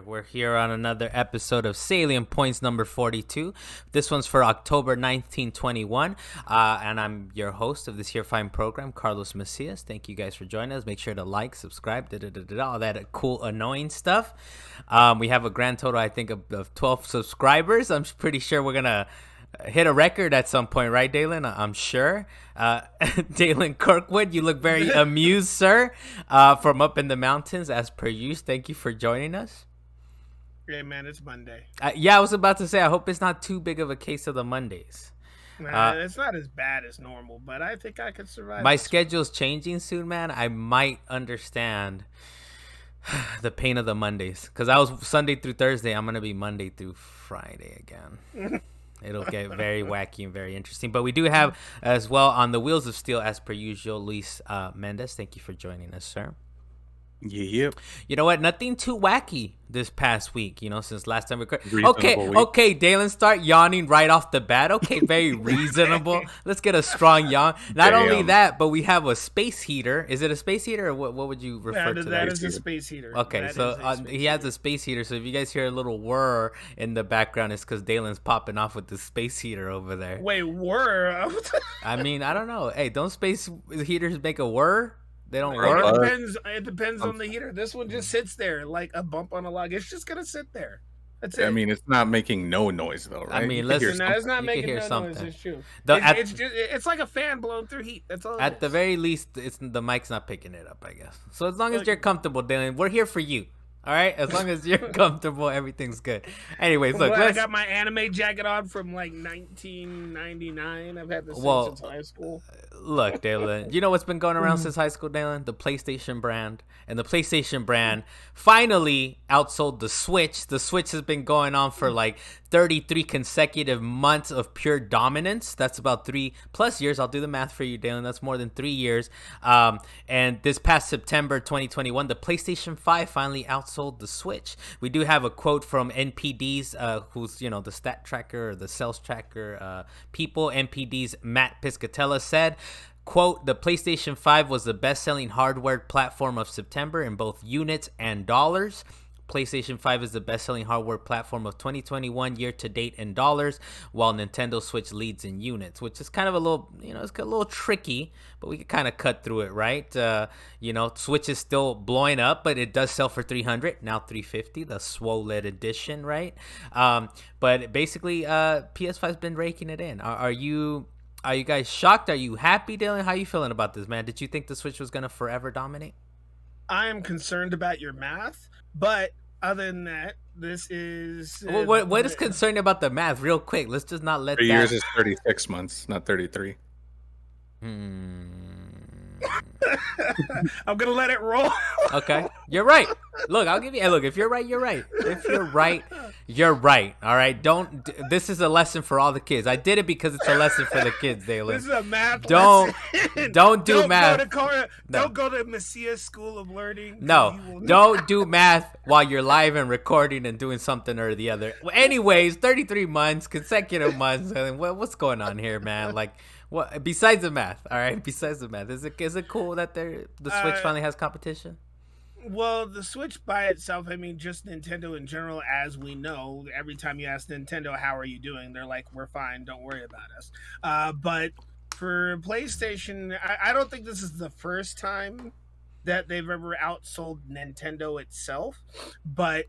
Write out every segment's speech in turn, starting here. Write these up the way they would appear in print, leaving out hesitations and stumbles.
We're here on another episode of Salient Points number 42. This one's for October 1921. And I'm your host of this here fine program, Carlos Macias. Thank you guys for joining us. Make sure to like, subscribe, all that cool, annoying stuff. We have a grand total, I think, of 12 subscribers. I'm pretty sure we're going to hit a record at some point, right, Dalan? I'm sure. Dalan Kirkwood, you look very amused, sir, from up in the mountains, as per usual. Thank you for joining us. Yeah, man, it's Monday. Yeah, I was about to say, I hope it's not too big of a case of the Mondays. It's not as bad as normal, but I think I could survive. My schedule's changing soon, man. I might understand the pain of the Mondays. Because I was Sunday through Thursday. I'm going to be Monday through Friday again. It'll get very wacky and very interesting. But we do have as well on the Wheels of Steel, as per usual, Luis Mendez. Thank you for joining us, sir. Yeah. You know what? Nothing too wacky this past week, since last time we Reasonable week. Okay, Dalan, start yawning right off the bat. Okay, very reasonable. Let's get a strong yawn. Not only that, but we have a space heater. Is it a space heater, or what would you refer to that? That is a space heater. Okay, he has a space heater, so if you guys hear a little whir in the background, it's because Dalan's popping off with the space heater over there. Wait, whir? I mean, I don't know. Hey, don't space heaters make a whir? They don't work. work. It depends on the heater. This one just sits there like a bump on a log. It's just gonna sit there. That's it. I mean, it's not making no noise though, right? I mean, it's not making no noise. It's true. It's like a fan blowing through heat. That's all. At the very least, the mic's not picking it up, I guess. So as long as you're comfortable, Dalan, we're here for you. All right, as long as you're comfortable, everything's good. Anyways, look, I got my anime jacket on from like 1999. I've had this since high school. Look, Dalan, you know what's been going around since high school, Dalan? The PlayStation brand. And the PlayStation brand finally outsold the Switch. The Switch has been going on for like 33 consecutive months of pure dominance. That's about 3+ years. I'll do the math for you, Dalan. That's more than 3 years. And this past September 2021, the PlayStation 5 finally outsold the Switch. We do have a quote from NPD's, who's, the stat tracker or the sales tracker people. NPD's Matt Piscatella said, quote, the PlayStation 5 was the best-selling hardware platform of September in both units and dollars. PlayStation 5 is the best-selling hardware platform of 2021 year-to-date in dollars, while Nintendo Switch leads in units, which is kind of a little, it's a little tricky, but we can kind of cut through it, right? Switch is still blowing up, but it does sell for $300, now $350, the swole edition, right? But basically, PS5's been raking it in. Are you guys shocked? Are you happy, Dalan? How are you feeling about this, man? Did you think the Switch was going to forever dominate? I am concerned about your math, but other than that, this is... what is concerning about the math? Real quick, let's just not let 3 years is 36 months, not 33. I'm gonna let it roll. Okay, you're right. Look, I'll give you. Look, if you're right, you're right. If you're right, you're right. All right. This is a lesson for all the kids. I did it because it's a lesson for the kids, Dalan. This is a math lesson. Don't do math. Don't go to Macias School of Learning. No, don't do math while you're live and recording and doing something or the other. Well, anyways, 33 months, consecutive months. What's going on here, man? Like. What besides the math? All right, besides the math, is it cool that the Switch finally has competition? Well, the Switch by itself, I mean, just Nintendo in general, as we know, every time you ask Nintendo, how are you doing? They're like, we're fine, don't worry about us. But for PlayStation, I don't think this is the first time that they've ever outsold Nintendo itself. But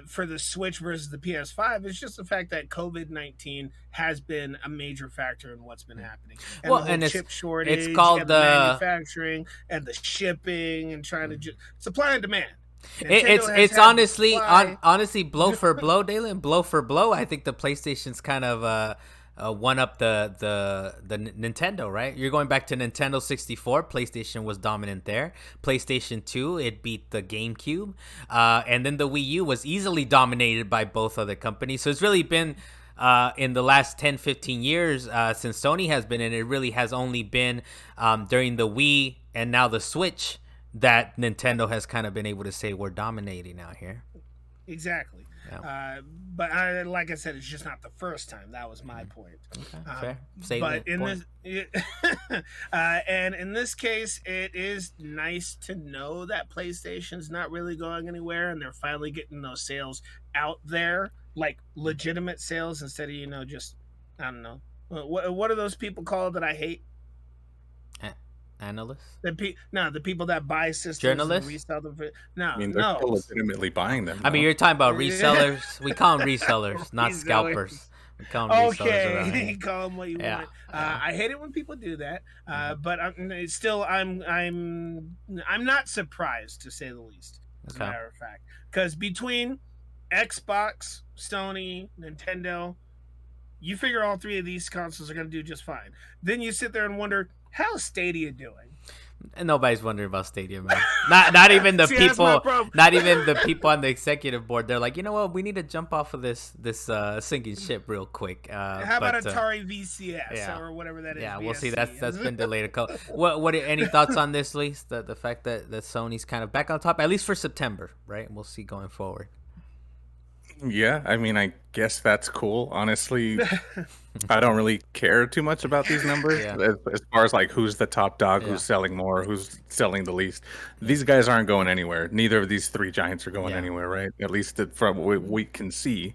for the Switch versus the PS5, it's just the fact that COVID-19 has been a major factor in what's been happening. And the chip shortage, it's called the manufacturing and the shipping and trying to supply and demand. It's honestly blow for blow, Dalan. Blow for blow. I think the PlayStation's kind of one up the Nintendo, right? You're going back to Nintendo 64. PlayStation was dominant there. PlayStation 2, it beat the GameCube. And then the Wii U was easily dominated by both other companies. So it's really been in the last 10, 15 years since Sony has been in. It really has only been during the Wii and now the Switch that Nintendo has kind of been able to say we're dominating out here. Exactly. Yeah. But like I said, it's just not the first time. That was my point. Okay, fair. But Salient in point. this, and in this case, it is nice to know that PlayStation's not really going anywhere, and they're finally getting those sales out there, like legitimate sales instead of just I don't know. What are those people called that I hate? Analysts? The people that buy systems and Journalists? resell them. I No, mean, they're still no. legitimately buying them. I mean, though. you're talking about resellers. We call them resellers, not scalpers. Resellers. We call them resellers around Okay, here. call them what you Yeah. want. Yeah. I hate it when people do that, Mhm. but it's still, I'm not surprised to say the least. As a Okay. matter of fact, because between Xbox, Sony, Nintendo, you figure all three of these consoles are going to do just fine. Then you sit there and wonder, how's Stadia doing? And nobody's wondering about Stadia, man. Not even the See, that's my people. problem. Not even the people on the executive board. They're like, you know what? We need to jump off of this sinking ship real quick. How about Atari VCS yeah. or whatever that is? Yeah, VSC. we'll see. That's been delayed a couple. What? Any thoughts on this, Lise? The fact that Sony's kind of back on top, at least for September, right? We'll see going forward. Yeah, I mean, I guess that's cool. Honestly, I don't really care too much about these numbers Yeah. as far as like who's the top dog, Yeah. who's selling more, who's selling the least. These guys aren't going anywhere. Neither of these three giants are going Yeah. anywhere, right? At least from what we can see.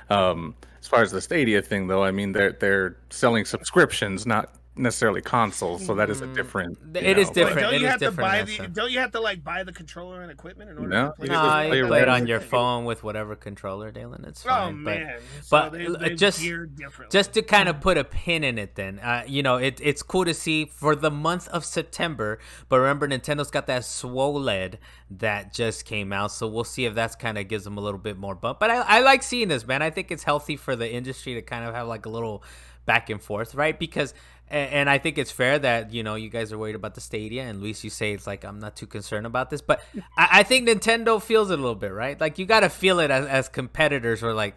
As far as the Stadia thing, though, I mean, they're selling subscriptions, not necessarily consoles, so that is a different. It is Wait, different. don't It you is have to different buy in that sense. Don't you have to like buy the controller and equipment in order No, to play? you No, just play you play it whatever. on your phone with whatever controller, Dalan. It's Oh fine. man, but they've just geared differently. just to kind of put a pin in it, then it's cool to see for the month of September. But remember, Nintendo's got that SWOLED that just came out, so we'll see if that's kind of gives them a little bit more bump. But I like seeing this, man. I think it's healthy for the industry to kind of have like a little back and forth, right? Because and I think it's fair that you guys are worried about the Stadia, and Luis, you say it's like I'm not too concerned about this, but I think Nintendo feels it a little bit, right? Like you got to feel it as competitors. We're like,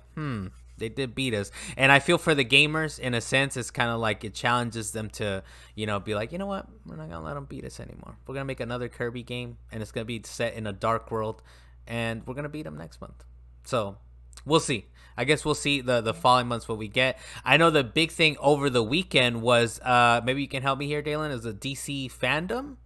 they did beat us, and I feel for the gamers in a sense. It's kind of like it challenges them to be like, you know what, we're not gonna let them beat us anymore. We're gonna make another Kirby game, and it's gonna be set in a dark world, and we're gonna beat them next month. So we'll see. I guess we'll see the following months what we get. I know the big thing over the weekend was maybe you can help me here, Dalan, is a DC FanDome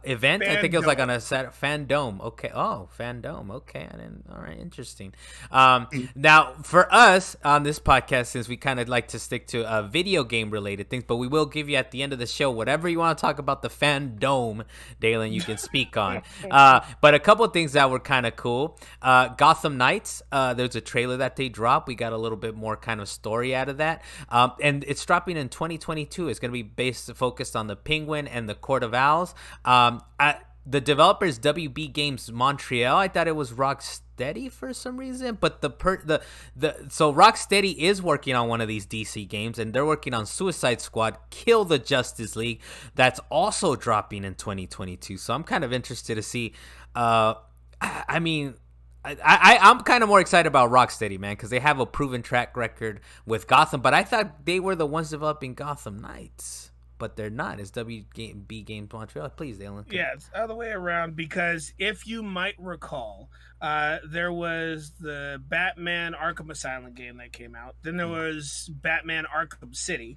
event. I think it was like on a FanDome. Okay. Oh, FanDome. Okay. I didn't. All right. Interesting. Now for us on this podcast, since we kind of like to stick to video game related things, but we will give you at the end of the show whatever you want to talk about the FanDome, Dalan, you can speak on. But a couple of things that were kind of cool. Gotham Knights. There's a trailer that they dropped. We got a little bit more kind of story out of that. And it's dropping in 2022. It's going to be focused on the Penguin and the Court of Owls. The developers WB Games Montreal. I thought it was Rocksteady for some reason, but so Rocksteady is working on one of these DC games, and they're working on Suicide Squad: Kill the Justice League. That's also dropping in 2022. So I'm kind of interested to see. I mean, I'm kind of more excited about Rocksteady, man, because they have a proven track record with Gotham. But I thought they were the ones developing Gotham Knights. But they're not. It's WB Games Montreal. Please, Dalan. Yeah, it's the other way around, because if you might recall, there was the Batman Arkham Asylum game that came out. Then there was Batman Arkham City.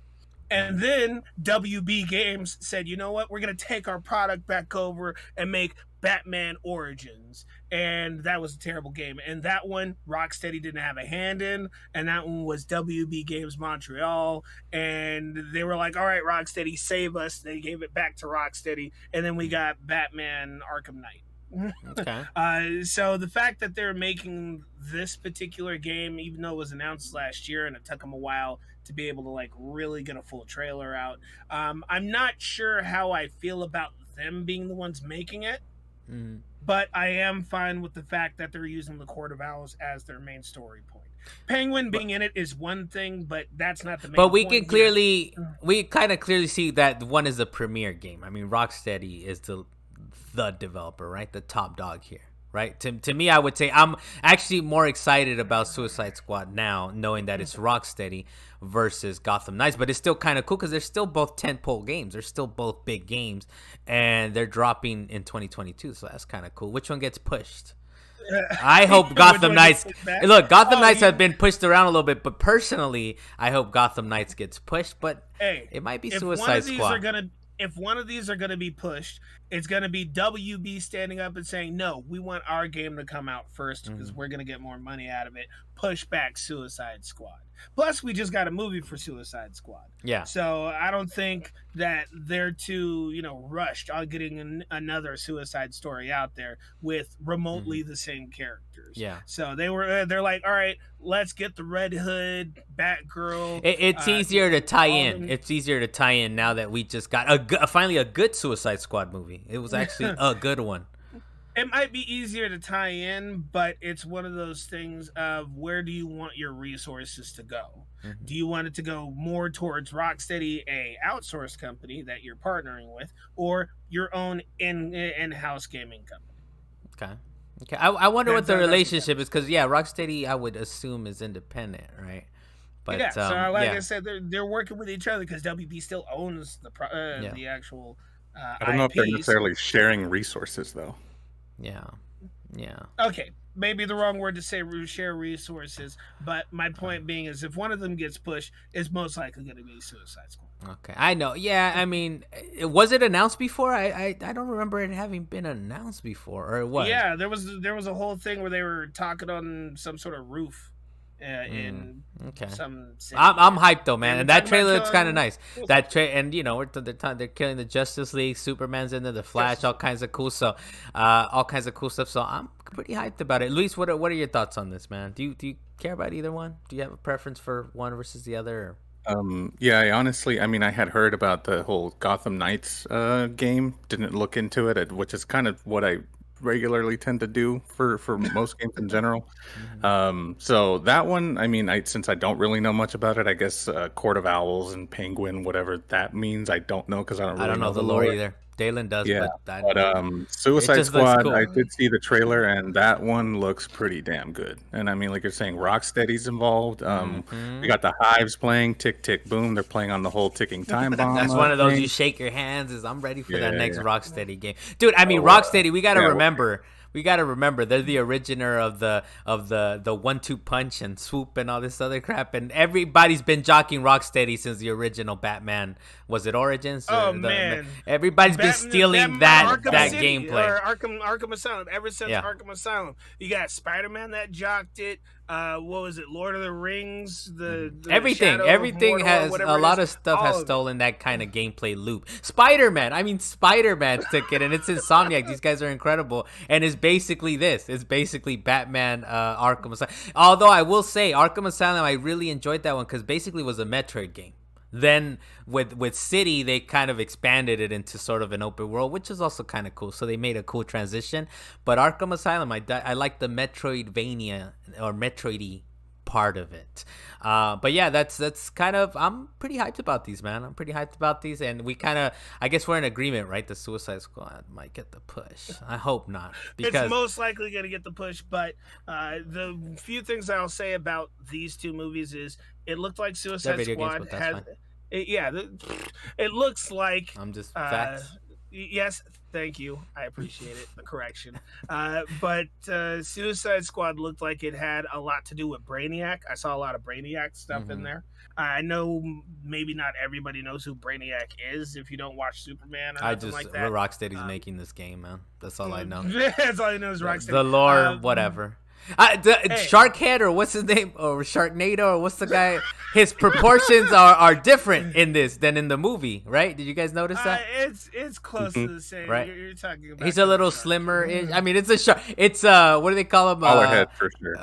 And then WB Games said, you know what? We're going to take our product back over and make Batman Origins. And that was a terrible game. And that one, Rocksteady didn't have a hand in. And that one was WB Games Montreal. And they were like, all right, Rocksteady, save us. They gave it back to Rocksteady. And then we got Batman Arkham Knight. Okay. So the fact that they're making this particular game, even though it was announced last year and it took them a while to be able to like really get a full trailer out, I'm not sure how I feel about them being the ones making it. But I am fine with the fact that they're using the Court of Owls as their main story point. Penguin being in it is one thing, but that's not the main But we point can we kind of clearly see that one is the premier game. I mean, Rocksteady is the developer, right? The top dog here, right? To me, I would say I'm actually more excited about Suicide Squad now, knowing that it's Rocksteady versus Gotham Knights. But it's still kind of cool because they're still both tentpole games. They're still both big games, and they're dropping in 2022. So that's kind of cool. Which one gets pushed? I hope Which Gotham one Knights. gets pushed back? Look, Gotham Oh, Knights you- have been pushed around a little bit, but personally, I hope Gotham Knights gets pushed. But Hey, it might be if one Suicide of these Squad. are gonna, if one of these are gonna be pushed, it's gonna be WB standing up and saying, "No, we want our game to come out first because we're gonna get more money out of it." Push back Suicide Squad. Plus, we just got a movie for Suicide Squad. Yeah. So I don't think that they're too, rushed on getting another Suicide Story out there with remotely the same characters. Yeah. So they're like, all right, let's get the Red Hood, Batgirl. It's easier to tie all in. them- It's easier to tie in now that we just got finally a good Suicide Squad movie. It was actually a good one. It might be easier to tie in, but it's one of those things of where do you want your resources to go? Do you want it to go more towards Rocksteady, a outsourced company that you're partnering with, or your own in-house gaming company? Okay. I wonder what the That's- relationship is because Rocksteady I would assume is independent, right? But Yeah, so I said, they're working with each other because WB still owns the actual I don't know if they're IPs. necessarily sharing resources though. Yeah. Okay, maybe the wrong word to say share resources, but my point being is if one of them gets pushed, it's most likely going to be Suicide Squad. Okay, I know. Yeah, I mean, was it announced before? I don't remember it having been announced before, or what? Yeah, there was a whole thing where they were talking on some sort of roof in some city. I'm hyped though, man, and that talking trailer about looks kind of nice. killing- That and they're killing the Justice League, Superman's in there, the Flash, all kinds of cool stuff. All kinds of cool stuff. So I'm pretty hyped about it. Luis, what are your thoughts on this, man? Do you care about either one? Do you have a preference for one versus the other? Yeah, I mean, I had heard about the whole Gotham Knights game. Didn't look into it, which is kind of what I regularly tend to do for most games in general. So that one, I mean, since I don't really know much about it, I guess Court of Owls and Penguin, whatever that means, I don't know because I don't know the lore either. Dalan does, Yeah, but Suicide just looks Squad, cool. I did see the trailer, and that one looks pretty damn good. And I mean, like you're saying, Rocksteady's involved. We got the Hives playing, Tick Tick Boom. They're playing on the whole ticking time bomb. That's one of those thing. you shake your hands. I'm ready for Yeah, that next yeah. Rocksteady game, dude. I mean, Rocksteady. We gotta yeah, remember. We gotta remember they're the originator of the 1-2 punch and swoop and all this other crap, and everybody's been jockeying Rocksteady since the original Batman. Was it Origins? Oh, man. Everybody's been stealing that City, gameplay. or Arkham Asylum. Ever since Arkham Asylum, you got Spider-Man that jocked it. What was it? Lord of the Rings. The everything Shadow of Mordor, has whatever a it lot is, of stuff all has of it. stolen that kind of gameplay loop. Spider-Man took it, and it's Insomniac. These guys are incredible, and it's basically this. It's basically Batman Arkham Asylum. Although I will say Arkham Asylum, I really enjoyed that one because basically it was a Metroid game. Then with City, they kind of expanded it into sort of an open world, which is also kind of cool. So they made a cool transition. But Arkham Asylum, I like the Metroidvania or Metroid-y part of it. But yeah, that's kind of, I'm pretty hyped about these, man. I'm pretty hyped about these, and we kind of, I guess we're in agreement, right? The Suicide Squad might get the push. I hope not, because It's most likely going to get the push, but the few things I'll say about these two movies is it looked like Suicide video games, Squad but that's had, fine. it looks like I'm just facts. yes, thank you. I appreciate it, the correction. But Suicide Squad looked like it had a lot to do with Brainiac. I saw a lot of Brainiac stuff in there. I know maybe not everybody knows who Brainiac is if you don't watch Superman or nothing like that. Rocksteady's making this game, man. That's all I know. That's all I know is Rocksteady. The lore, whatever. Sharkhead, or what's his name, or Sharknado, or what's the guy? His proportions are different in this than in the movie, right? Did you guys notice that? It's close to the same. Right. You're talking about. He's a little slimmer. I mean, it's a shark. It's what do they call him? Taller head for sure.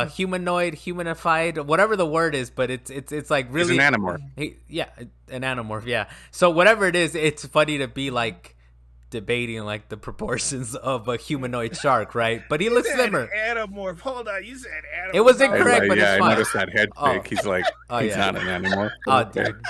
Humanoid, humanified, whatever the word is, but it's like really. He's an animorph. An animorph. Yeah. So whatever it is, it's funny to be like debating like the proportions of a humanoid shark, right? But he looks slimmer. Anamorph. Hold on, you said anamorph. It was incorrect, but yeah, it's I fine. noticed that head fake. He's like, he's not an animal. Oh, Okay. dude.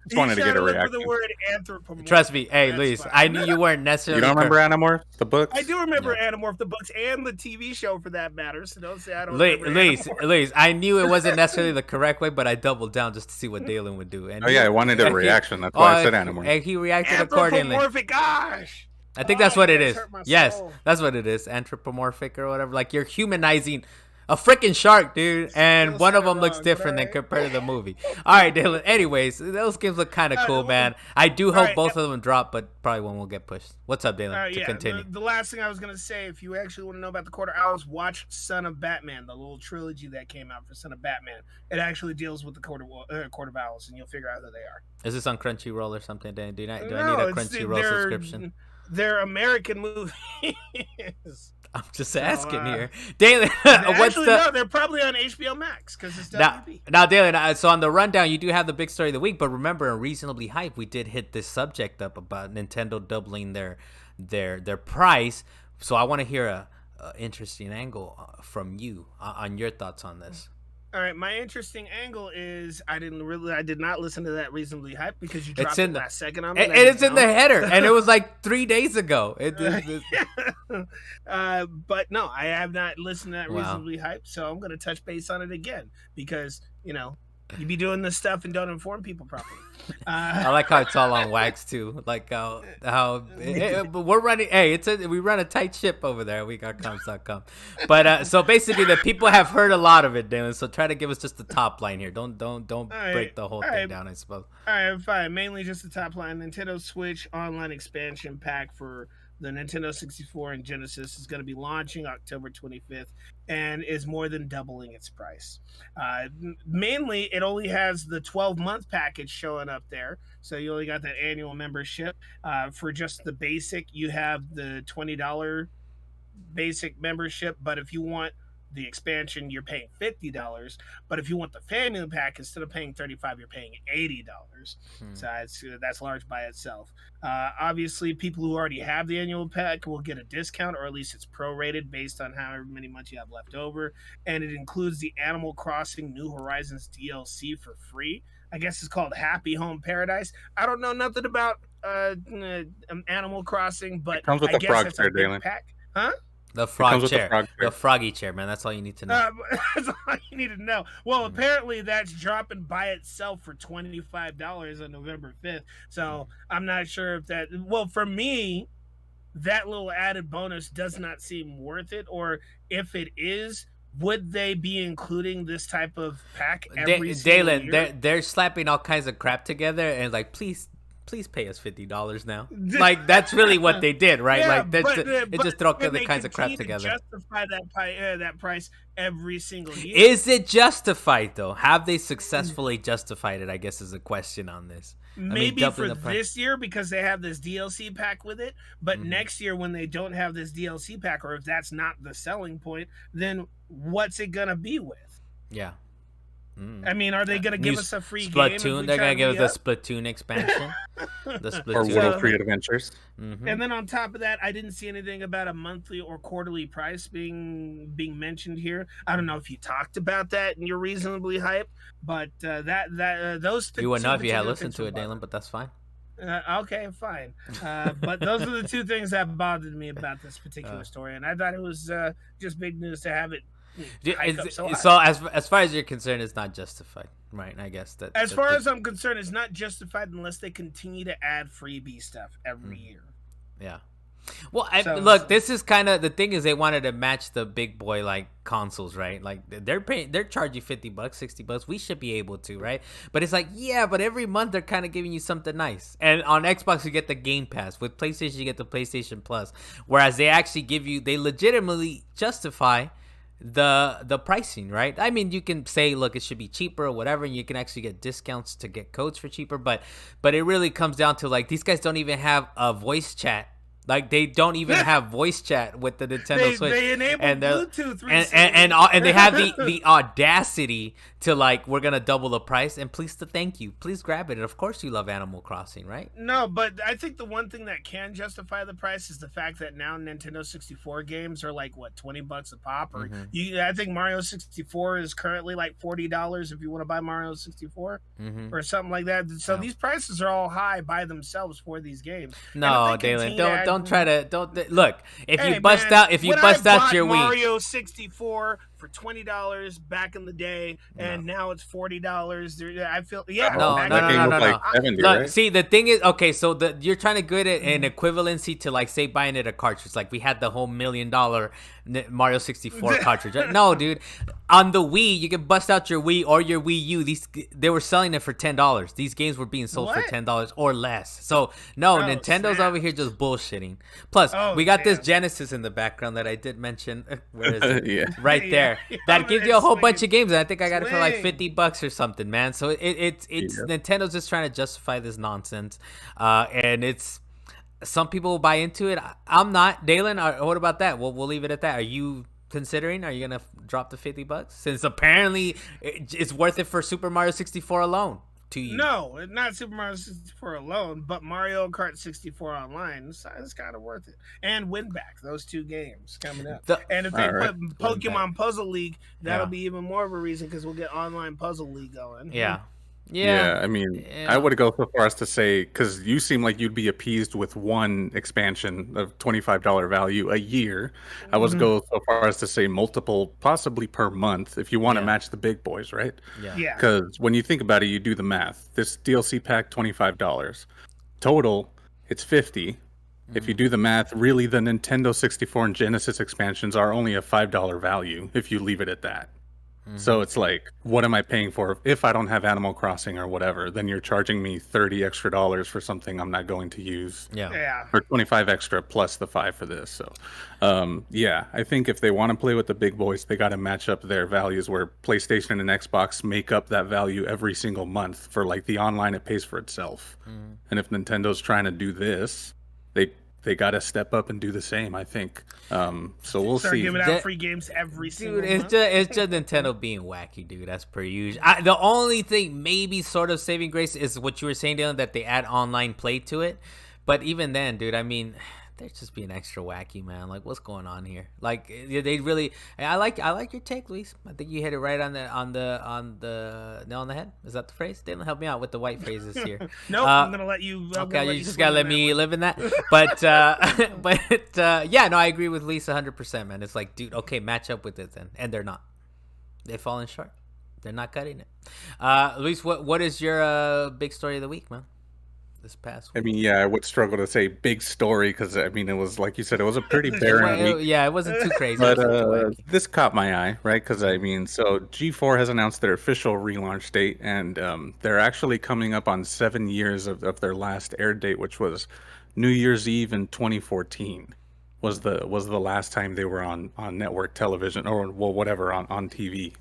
Just wanted to get a reaction. The word anthropomorph. Trust me. Hey, That's Luis, fine. I knew you weren't necessarily. You don't remember Animorph, the books? I do remember Animorph, the books, and the TV show for that matter. So don't say I don't remember Animorph. Luis, I knew it wasn't necessarily the correct way, but I doubled down just to see what Dalan would do. And Oh yeah, I wanted a reaction. That's why I said Animorph. And he reacted accordingly. Anthropomorphic, gosh. I think that's what you it guys is. hurt my Yes, soul. that's what it is. Anthropomorphic or whatever. Like you're humanizing a freaking shark, dude, and Still one of sounded them looks wrong, but different than alright. compared to the movie. All right, Dylan. Anyways, those games look kind of cool, man. I do hope alright, both of them drop, but probably one will get pushed. What's up, Dylan? To Yeah, continue. the last thing I was gonna say, if you actually want to know about the Quarter Owls, watch Son of Batman, the little trilogy that came out for Son of Batman. It actually deals with the Quarter Owls, and you'll figure out who they are. Is this on Crunchyroll or something? Do I need a No, Crunchyroll subscription? They're American movies. I'm just asking here, Dylan. What's actually, the? no, they're probably on HBO Max because it's WB. Now, Dylan. So on the rundown, you do have the big story of the week, but remember, in Reasonably Hype, we did hit this subject up about Nintendo doubling their price. So I want to hear a interesting angle from you on your thoughts on this. All right, my interesting angle is I did not listen to that Reasonably Hype because you dropped it last second on me. And it's in the header, and it was like 3 days ago. But no, I have not listened to that Reasonably Hype, so I'm going to touch base on it again because, you be doing this stuff and don't inform people properly. I like how it's all on wax too. Like how but we're running. Hey, we run a tight ship over there. We got comms.com. But so basically, the people have heard a lot of it, Dylan. So try to give us just the top line here. Don't break the whole thing down, I suppose. All right, fine. Mainly just the top line. Nintendo Switch Online Expansion Pack for the Nintendo 64 and Genesis is going to be launching October 25th and is more than doubling its price. Mainly, it only has the 12-month package showing up there. So you only got that annual membership. For just the basic, you have the $20 basic membership. But if you want the expansion, you're paying $50. But if you want the family pack, instead of paying $35, you're paying $80. So that's large by itself. Obviously, people who already have the annual pack will get a discount, or at least it's prorated based on however many months you have left over. And it includes the Animal Crossing New Horizons DLC for free. I guess it's called Happy Home Paradise. I don't know nothing about Animal Crossing, but it comes with I the guess frog it's a big pack. Huh? The frog chair. The froggy chair, man. That's all you need to know. That's all you need to know. Well, apparently that's dropping by itself for $25 on November 5th. So I'm not sure if that... Well, for me, that little added bonus does not seem worth it. Or if it is, would they be including this type of pack every single year? They're slapping all kinds of crap together and like, please pay us $50 now. Like that's really what they did, right? Yeah, like they just throw other kinds of crap together. Justify that price every single year. Is it justified though? Have they successfully justified it? I guess is a question on this. Maybe for this year because they have this DLC pack with it, but next year when they don't have this DLC pack, or if that's not the selling point, then what's it gonna be with? Yeah. I mean, are they going to give us a free Splatoon? game? They're going to give us the Splatoon expansion. The Splatoon. Or World 3 Adventures. And then on top of that, I didn't see anything about a monthly or quarterly price being mentioned here. I don't know if you talked about that and you're reasonably hyped, but those... You would know if you had listened to it, Dalan, but that's fine. Okay, fine. But those are the two things that bothered me about this particular story, and I thought it was just big news to have it. So as far as you're concerned, it's not justified, right? I guess that. As far as I'm concerned, it's not justified unless they continue to add freebie stuff every year. Yeah. Well, look, this is kind of the thing is they wanted to match the big boy like consoles, right? Like they're charging $50, $60. We should be able to, right? But it's like, yeah, but every month they're kind of giving you something nice. And on Xbox you get the Game Pass. With PlayStation you get the PlayStation Plus. Whereas they actually they legitimately justify the pricing, right? I mean, you can say, look, it should be cheaper or whatever, and you can actually get discounts to get codes for cheaper, but it really comes down to like these guys don't even have a voice chat. Like they don't even have voice chat with the Nintendo Switch. They enable Bluetooth and they have the audacity to like, we're gonna double the price and please grab it. And of course you love Animal Crossing, right? No, but I think the one thing that can justify the price is the fact that now Nintendo 64 games are like what, $20 a pop, or I think Mario 64 is currently like $40 if you want to buy Mario 64 or something like that. So these prices are all high by themselves for these games. No, Dalan, don't look. If you bust out your Wii, Mario 64 for $20 back in the day, and now it's $40. I feel No. Like 70, Look, right? see, the thing is, okay, so you're trying to get it an equivalency to like say buying it a cartridge. Like we had the whole $1 million Mario 64 cartridge. No, dude, on the Wii, you can bust out your Wii or your Wii U. They were selling it for $10. These games were being sold for $10 or less. So no, Nintendo's over here just bullshitting. Plus, we got this Genesis in the background that I did mention. Where is it? Right there. That gives you a whole bunch of games. And I think I got it for like $50 or something, man. So it's Nintendo's just trying to justify this nonsense, and it's some people will buy into it. I'm not. Dalan, what about that? We'll leave it at that. Are you considering? Are you gonna drop the $50 since apparently it's worth it for Super Mario 64 alone? To you. No, not Super Mario 64 alone, but Mario Kart 64 online. It's kind of worth it. And Winback, those two games coming up. And if they put Pokemon Puzzle League, that'll be even more of a reason because we'll get online Puzzle League going. Yeah, I mean, I would go so far as to say, because you seem like you'd be appeased with one expansion of $25 value a year. I would go so far as to say multiple, possibly per month, if you want to match the big boys, right? Yeah. Because when you think about it, you do the math. This DLC pack, $25. Total, it's $50. If you do the math, really the Nintendo 64 and Genesis expansions are only a $5 value if you leave it at that. So it's like, what am I paying for? If I don't have Animal Crossing or whatever, then you're charging me $30 extra for something I'm not going to use. Or 25 extra plus the 5 for this. So, I think if they want to play with the big boys, they got to match up their values where PlayStation and Xbox make up that value every single month. For like the online, it pays for itself. And if Nintendo's trying to do this, they got to step up and do the same, I think. So we'll Start see. giving out free games every single month. It's just Nintendo being wacky, dude. That's per usual. The only thing maybe sort of saving grace is what you were saying, Dylan, that they add online play to it. But even then, dude, I mean, they're just being extra wacky, man. Like, what's going on here? Like, they really. I like your take, Luis. I think you hit it right on the nail on the head. Is that the phrase? Dylan, help me out with the white phrases here. Nope, I'm gonna let you. Okay, you just gotta let me live in that. But no, I agree with Luis 100%, man. It's like, dude, okay, match up with it then, and they're not. They're falling short. They're not cutting it. Luis, what is your big story of the week, man? This past week. I mean, I would struggle to say big story because, I mean, it was, like you said, it was a pretty barren week. Yeah, it wasn't too crazy. But this caught my eye, right? Because, I mean, so G4 has announced their official relaunch date, and they're actually coming up on 7 years of their last air date, which was New Year's Eve in 2014. Was the last time they were on network television or whatever on TV.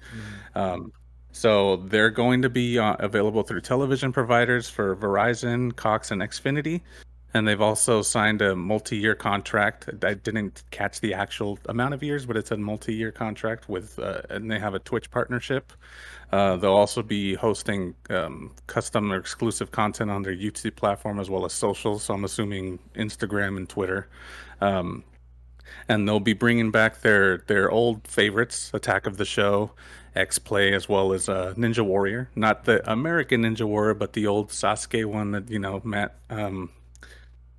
So they're going to be available through television providers for Verizon, Cox, and Xfinity. And they've also signed a multi-year contract. I didn't catch the actual amount of years, but it's a multi-year contract with, and they have a Twitch partnership. They'll also be hosting custom or exclusive content on their YouTube platform as well as social. So I'm assuming Instagram and Twitter. And they'll be bringing back their old favorites, Attack of the Show, X-Play, as well as Ninja Warrior. Not the American Ninja Warrior, but the old Sasuke one that,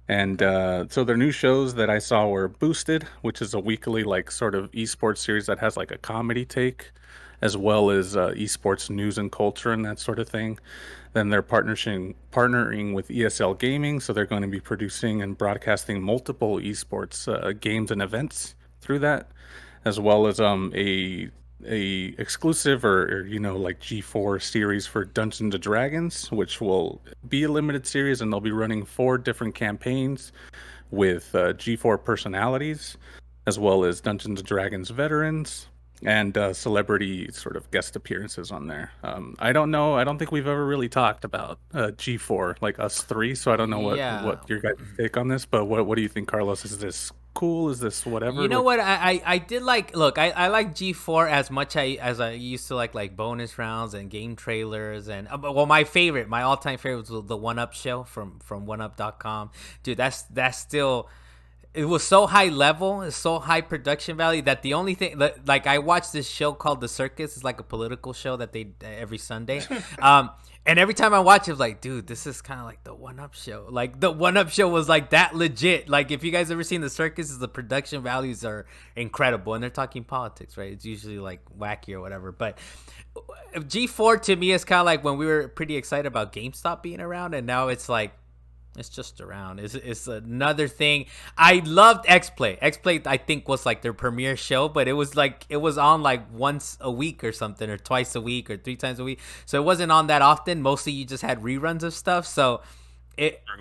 Matt... so their new shows that I saw were Boosted, which is a weekly like sort of esports series that has like a comedy take, as well as esports news and culture and that sort of thing. Then they're partnering with ESL Gaming, so they're going to be producing and broadcasting multiple esports games and events through that, as well as a exclusive or like G4 series for Dungeons & Dragons, which will be a limited series, and they'll be running 4 different campaigns with G4 personalities, as well as Dungeons & Dragons veterans and celebrity sort of guest appearances on there. I don't know. I don't think we've ever really talked about G4, like us 3, so I don't know what your guys' take on this, but what do you think, Carlos? Is this cool? Is this whatever? You know what? I did like. Look, I like G4 as much as I used to like bonus rounds and game trailers and my all-time favorite was the 1UP show from 1UP.com. Dude, that's still it was so high level, it's so high production value that the only thing, like I watched this show called The Circus. It's like a political show that they every Sunday. And every time I watch it, I was like, dude, this is kind of like the One Up show. Like the One Up show was like that legit. Like if you guys ever seen The Circus, the production values are incredible, and they're talking politics, right? It's usually like wacky or whatever. But G4 to me is kind of like when we were pretty excited about GameStop being around, and now it's like, it's just around. It's another thing. I loved X-Play. X-Play, I think, was like their premiere show, but it was on like once a week or something, or twice a week, or 3 times a week. So it wasn't on that often. Mostly you just had reruns of stuff. So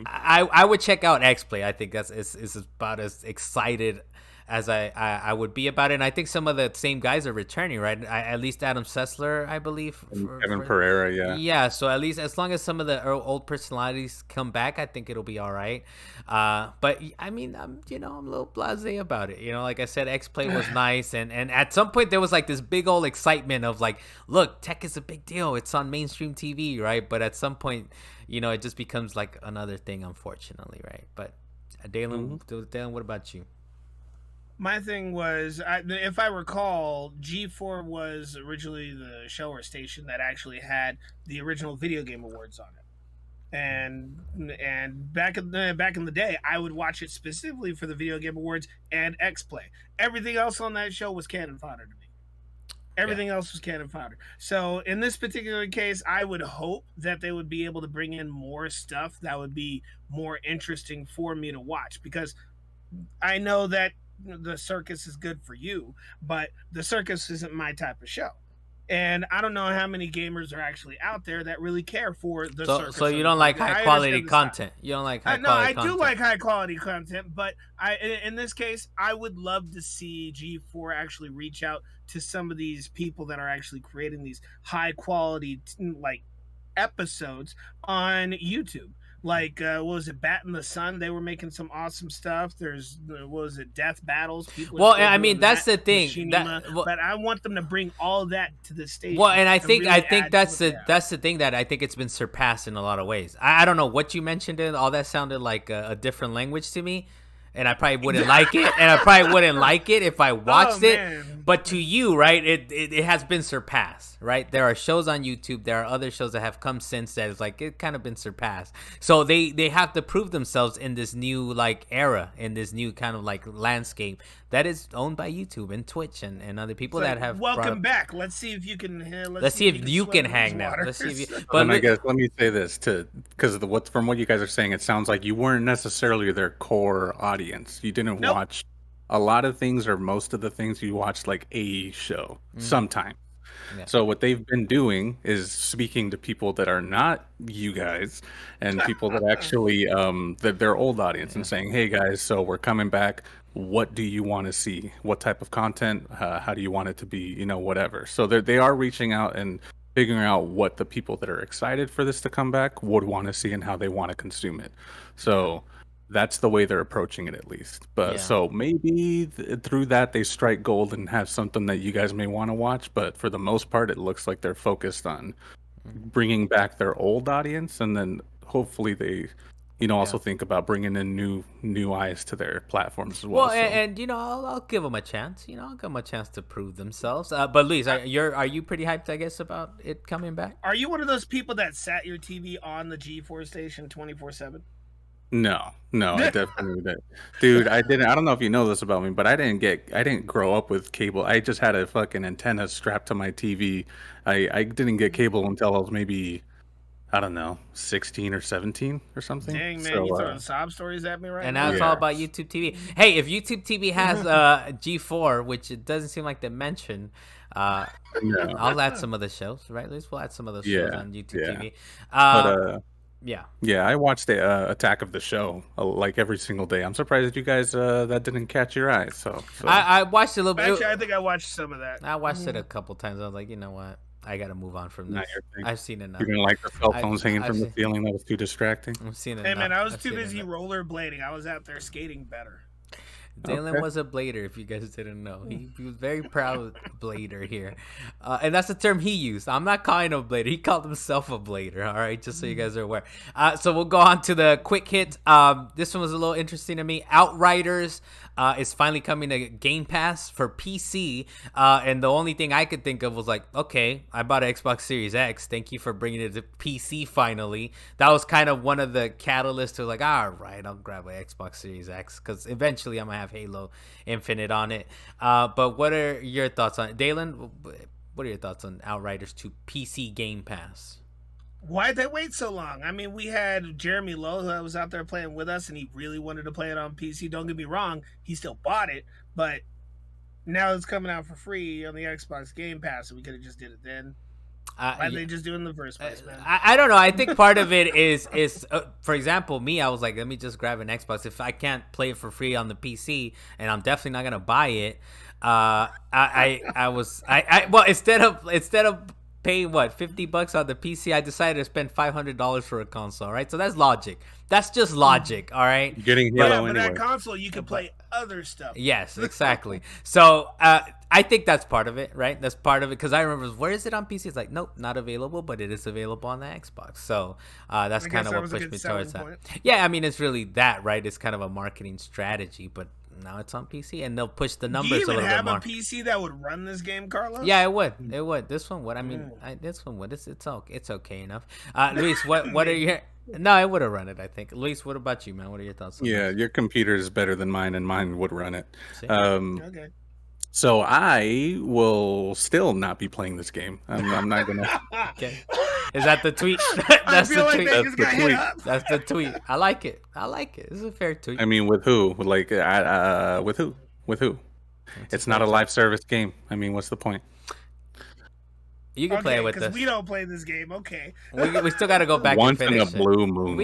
I would check out X-Play. I think is about as excited as I would be about it. And I think some of the same guys are returning, right? At least Adam Sessler, I believe. Kevin Pereira, yeah. Yeah, so at least as long as some of the old personalities come back, I think it'll be all right. But I mean, I'm a little blasé about it. Like I said, X-Play was nice, and at some point there was like this big old excitement of like, look, tech is a big deal. It's on mainstream TV, right? But at some point, it just becomes like another thing, unfortunately, right? But Dalan, what about you? My thing was, if I recall, G4 was originally the show or station that actually had the original Video Game Awards on it, and back in the day, I would watch it specifically for the Video Game Awards and X-Play. Everything else on that show was cannon fodder to me. Everything else was cannon fodder. So in this particular case, I would hope that they would be able to bring in more stuff that would be more interesting for me to watch, because I know that the circus is good for you, but the circus isn't my type of show, and I don't know how many gamers are actually out there that really care for the circus. So you don't like high quality content. You don't like high quality content. No, I do like high quality content, but in this case, I would love to see G4 actually reach out to some of these people that are actually creating these high quality like episodes on YouTube. Like, what was it, Bat in the Sun? They were making some awesome stuff. There's, what was it, Death Battles? I mean, that's the thing. But I want them to bring all that to the stage. Well, and I think that's the thing that I think it's been surpassed in a lot of ways. I don't know what you mentioned. All that sounded like a different language to me. And I probably wouldn't like it. And I probably wouldn't like it if I watched it. But to you, right, it has been surpassed, right? There are shows on YouTube. There are other shows that have come since that is like, it kind of been surpassed. So they have to prove themselves in this new like era, in this new kind of like landscape that is owned by YouTube and Twitch and other people that have. Welcome back. Let's see if you can. Let's see if you can hang now. Let's see if you. But I guess let me say this because from what you guys are saying, it sounds like you weren't necessarily their core audience. You didn't watch a lot of things, or most of the things you watched like a show sometime. Yeah. So what they've been doing is speaking to people that are not you guys, and people that actually that their old audience, and saying, hey guys, so we're coming back. What do you want to see? What type of content? How do you want it to be? Whatever. So they are reaching out and figuring out what the people that are excited for this to come back would want to see and how they want to consume it. So that's the way they're approaching it, at least. But so maybe through that they strike gold and have something that you guys may want to watch. But for the most part, it looks like they're focused on bringing back their old audience, and then hopefully they also think about bringing in new eyes to their platforms as well. Well, and I'll give them a chance. I'll give them a chance to prove themselves. But Luis, are you pretty hyped, I guess, about it coming back? Are you one of those people that sat your TV on the G4 station 24/7? No, I definitely didn't. Dude, I didn't. I don't know if you know this about me, but I didn't grow up with cable. I just had a fucking antenna strapped to my TV. I didn't get cable until I was maybe, I don't know, 16 or 17 or something. Dang, man, you throwing sob stories at me right now? And now it's all about YouTube TV. Hey, if YouTube TV has G4, which it doesn't seem like they mentioned, I'll add some of the shows, right? At least we'll add some of those shows on YouTube TV. Yeah, I watched the Attack of the Show like every single day. I'm surprised that you guys that didn't catch your eyes. So. I watched a little bit. Actually, I think I watched some of that. I watched it a couple times. I was like, you know what? I got to move on from this. I've seen enough. You didn't like the cell phones hanging from the ceiling? That was too distracting? I've seen enough. Hey, man, I was too busy rollerblading. I was out there skating better. Dalan was a blader, if you guys didn't know. He was very proud blader here. And that's the term he used. I'm not calling him a blader. He called himself a blader, all right? Just so you guys are aware. So we'll go on to the quick hit. This one was a little interesting to me. Outriders is finally coming to Game Pass for PC. And the only thing I could think of was like, okay, I bought an Xbox Series X. Thank you for bringing it to PC finally. That was kind of one of the catalysts to like, all right, I'll grab an Xbox Series X because eventually I'm going to have Halo Infinite on it. But what are your thoughts on it? Dalan, what are your thoughts on Outriders to PC Game Pass? Why'd they wait so long? I mean, we had Jeremy Lowe who was out there playing with us, and he really wanted to play it on PC. Don't get me wrong, he still bought it, but now it's coming out for free on the Xbox Game Pass, so we could have just did it then. Why'd they just do it in the first place, man? I don't know. I think part of it is for example, me, I was like, let me just grab an Xbox. If I can't play it for free on the PC, and I'm definitely not gonna buy it, well, instead of paying what $50 on the PC, I decided to spend $500 for a console. Right, so that's logic. That's just logic. All right, you're getting Halo anyway. That console you can play other stuff. Yes, exactly. So I think that's part of it, right? That's part of it because I remember, where is it on PC? It's like, nope, not available, but it is available on the Xbox. So that's kind of what pushed me towards that. Yeah, I mean, it's really that, right? It's kind of a marketing strategy, but now it's on PC, and they'll push the numbers a little bit more. Do you even have a PC that would run this game, Carlos? Yeah, it would. It would. This one would. I mean, this one would. It's okay enough. Luis, what are your? No, I would have run it, I think. Luis, what about you, man? What are your thoughts on this? Your computer is better than mine, and mine would run it. Okay. So I will still not be playing this game. I'm not gonna. Okay. Is that the tweet? That's the tweet. That's the tweet. That's the tweet. I like it. This is a fair tweet. I mean, with who? Like, with who? With who? It's not a live service game. I mean, what's the point? You can play it with us. Because we don't play this game. Okay. We still got to go back and finish once in a blue moon.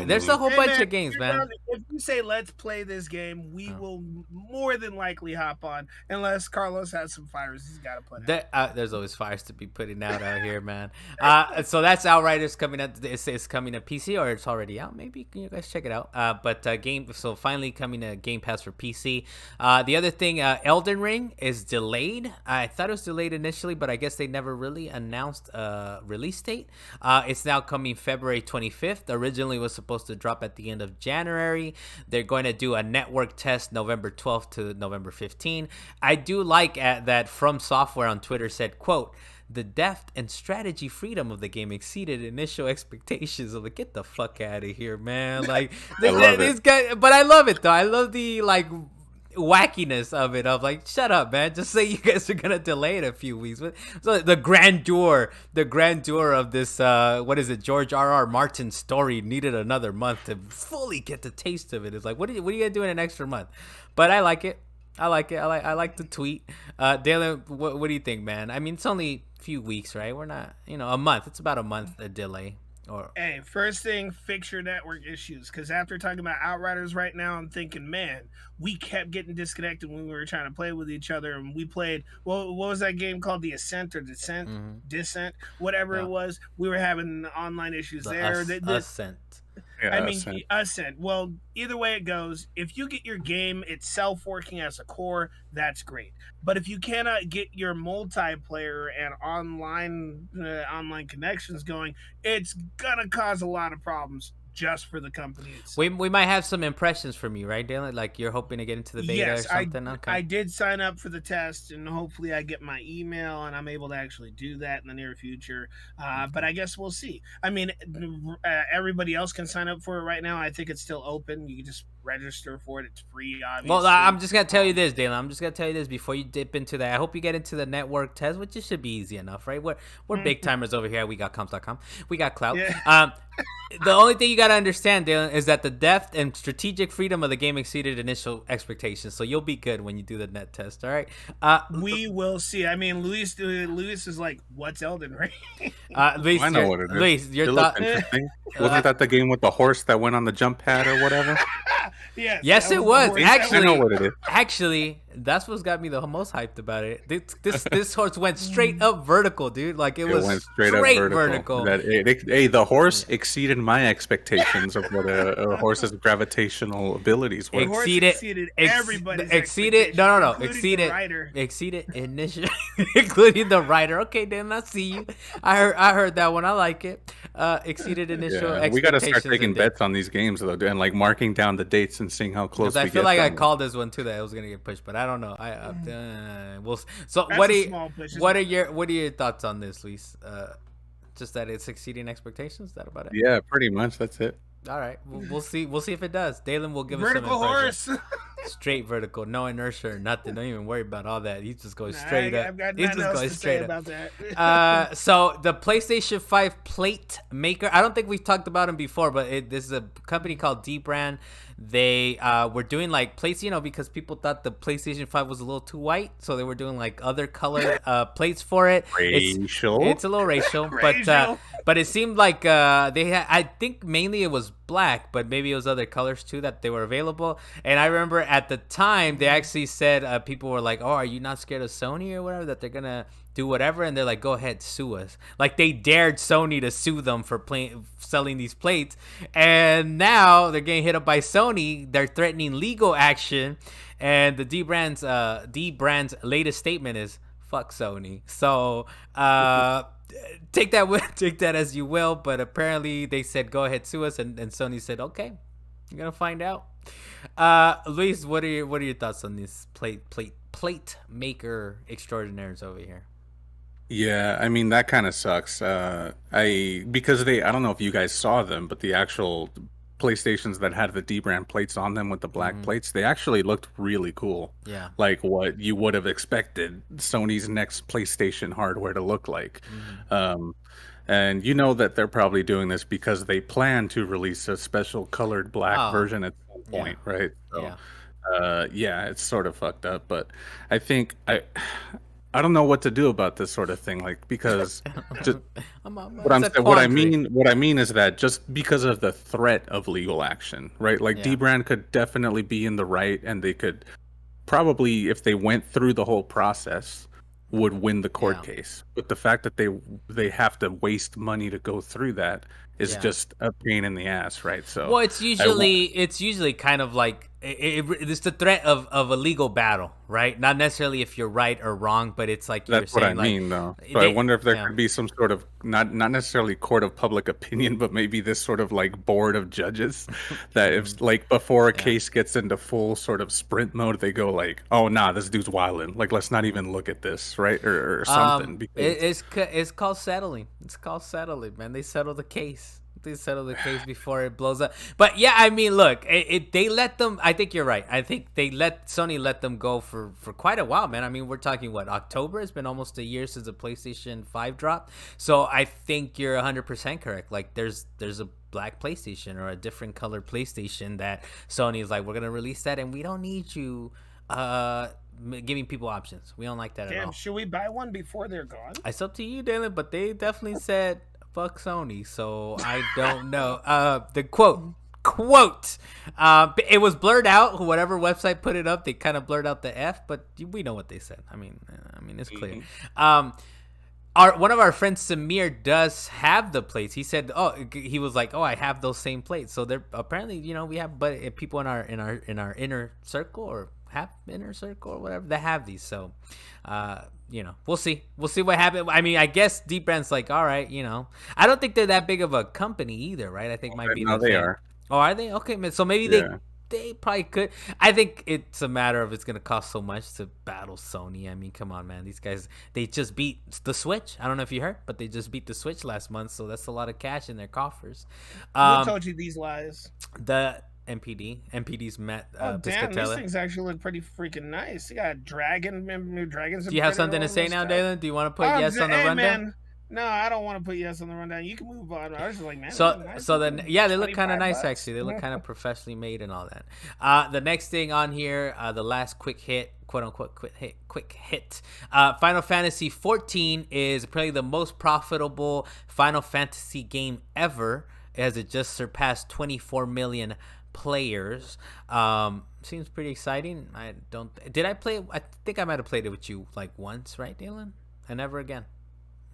There's a whole bunch of games, man. If you say let's play this game, we will more than likely hop on, unless Carlos has some fires he's got to put out. There's always fires to be putting out here, man. So that's Outriders coming out. It's coming to PC, or it's already out. Maybe you guys check it out. So finally coming to Game Pass for PC. The other thing, Elden Ring is delayed. I thought it was delayed initially, but I guess they never really announced a release date. It's now coming February 25th. Originally was supposed to drop at the end of January. They're going to do a network test November 12th to November 15th. I do like that From Software on Twitter said, quote, "The depth and strategy freedom of the game exceeded initial expectations." I'm like, get the fuck out of here, man. Like, this guy, but I love it though. I love the wackiness of it. Of like, shut up, man. Just say you guys are gonna delay it a few weeks. So the grandeur of this, what is it? George R.R. Martin's story needed another month to fully get the taste of it. It's like, what are you gonna do in an extra month? But I like it. I like the tweet. Dalan, what do you think, man? I mean, it's only a few weeks, right? We're not, a month. It's about a month a delay. Hey, first thing, fix your network issues. Because after talking about Outriders right now, I'm thinking, man, we kept getting disconnected when we were trying to play with each other. And we played, what was that game called? The Ascent or Descent? Mm-hmm. Descent? Whatever it was. We were having online issues there. Ascent. Yeah, Ascent. Well, either way it goes, if you get your game itself working as a core, that's great. But if you cannot get your multiplayer and online connections going, it's gonna cause a lot of problems just for the company itself. We might have some impressions from you, right, Dalan? Like you're hoping to get into the beta or something? Okay. I did sign up for the test, and hopefully I get my email, and I'm able to actually do that in the near future. But I guess we'll see. I mean, everybody else can sign up for it right now. I think it's still open. You can just register for it. It's free, obviously. Well, I'm just going to tell you this, Dalan. I'm just going to tell you this before you dip into that. I hope you get into the network test, which should be easy enough, right? We're big timers over here at WeGotComps.com. We got clout. Yeah. The only thing you got to understand, Dalan, is that the depth and strategic freedom of the game exceeded initial expectations. So you'll be good when you do the net test, all right? We will see. I mean, Luis is like, what's Elden Ring? Luis, I know what it is. Luis, your thought? Wasn't that the game with the horse that went on the jump pad or whatever? Yes, it was. Actually, I know what it is. Actually, That's what's got me the most hyped about it. This horse went straight up vertical, dude. Like it was went straight up vertical. Hey, the horse exceeded my expectations of what a horse's gravitational abilities were. Exceeded everybody's expectations, no, including the rider. exceeded initially, including the rider. Okay, then I see you. I heard that one. I like it. Exceeded initial expectations. We got to start taking bets on these games though, and like marking down the dates and seeing how close. I feel like I called this one too that it was gonna get pushed, but I don't know. So That's what are your thoughts on this, Luis? Just that it's exceeding expectations. Is that about it? Yeah, pretty much. That's it. All right, we'll see. We'll see if it does. Dalan will give vertical us some horse. Straight vertical, no inertia or nothing. Don't even worry about all that. He's just going straight up. I've got He's nothing just else going to straight say up. about that. So the PlayStation 5 plate maker. I don't think we've talked about him before, but this is a company called D-Brand. They were doing like plates, because people thought the PlayStation 5 was a little too white, so they were doing like other color plates for it. Racial. It's a little racial, but it seemed like they had. I think mainly it was black, but maybe it was other colors too that they were available. And I remember at the time they actually said people were like, "Oh, are you not scared of Sony or whatever that they're gonna do whatever?" And they're like, "Go ahead, sue us." Like they dared Sony to sue them for selling these plates, and now they're getting hit up by Sony. They're threatening legal action, and the D-Brand's latest statement is "fuck Sony." So take that as you will, but apparently they said go ahead, sue us, and Sony said okay, you're gonna find out. Luis, what are your thoughts on these plate maker extraordinaires over here? Yeah, I mean that kind of sucks. Because I don't know if you guys saw them, but the actual PlayStations that had the D-Brand plates on them with the black plates, they actually looked really cool. Yeah. Like what you would have expected Sony's next PlayStation hardware to look like. And that they're probably doing this because they plan to release a special colored black version at some point, right? So, yeah, it's sort of fucked up, but I think I don't know what to do about this sort of thing, like because just what I mean is that just because of the threat of legal action, right? Like D-Brand could definitely be in the right, and they could probably, if they went through the whole process, would win the court case. But the fact that they have to waste money to go through that is just a pain in the ass, right? So well, it's usually kind of like it's the threat of a legal battle, right? Not necessarily if you're right or wrong, but it's like that's what I mean, though. So I wonder if there could be some sort of not necessarily court of public opinion, but maybe this sort of like board of judges that if like before a case gets into full sort of sprint mode, they go like, oh nah, this dude's wilding. Like let's not even look at this, right? Or something. It's called settling. It's called settling, man. They settle the case. They settle the case before it blows up. But yeah, I mean, look, they let them. I think you're right. I think Sony let them go for quite a while, man. I mean, we're talking what, October? It's been almost a year since the PlayStation 5 dropped. So I think you're 100% correct. Like there's a black PlayStation or a different color PlayStation that Sony is like, we're gonna release that, and we don't need you giving people options. We don't like that at all. Should we buy one before they're gone? It's up to you, Dalan, but they definitely said fuck Sony, so I don't know. The quote, it was blurred out. Whatever website put it up, they kind of blurred out the F, but we know what they said. I mean, it's clear. One of our friends, Samir, does have the plates. He said, he was like, I have those same plates. So they're apparently, we have people in our inner circle or half inner circle or whatever that have these. So, we'll see what happens. I mean, I guess D-Brand's like, all right, I don't think they're that big of a company either, right? I think might be. No, they are. Oh, are they? Okay, man. So maybe they probably could. I think it's a matter of it's going to cost so much to battle Sony. I mean, come on, man. These guys, they just beat the Switch. I don't know if you heard, but they just beat the Switch last month, so that's a lot of cash in their coffers. Who told you these lies? The MPD's Matt damn, Piscatella. These things actually look pretty freaking nice. You got new dragons. Do you have something to say now, Dalan? Do you want to put yes on the rundown? Man. No, I don't want to put yes on the rundown. You can move on. I was just like, man. So then, yeah, they look kind of nice actually. They look kind of professionally made and all that. The next thing on here, the last quick hit, quote unquote quick hit. Final Fantasy 14 is probably the most profitable Final Fantasy game ever, as it just surpassed 24 million players. Seems pretty exciting. Did I play? I think I might have played it with you like once, right, Dalan? And never again.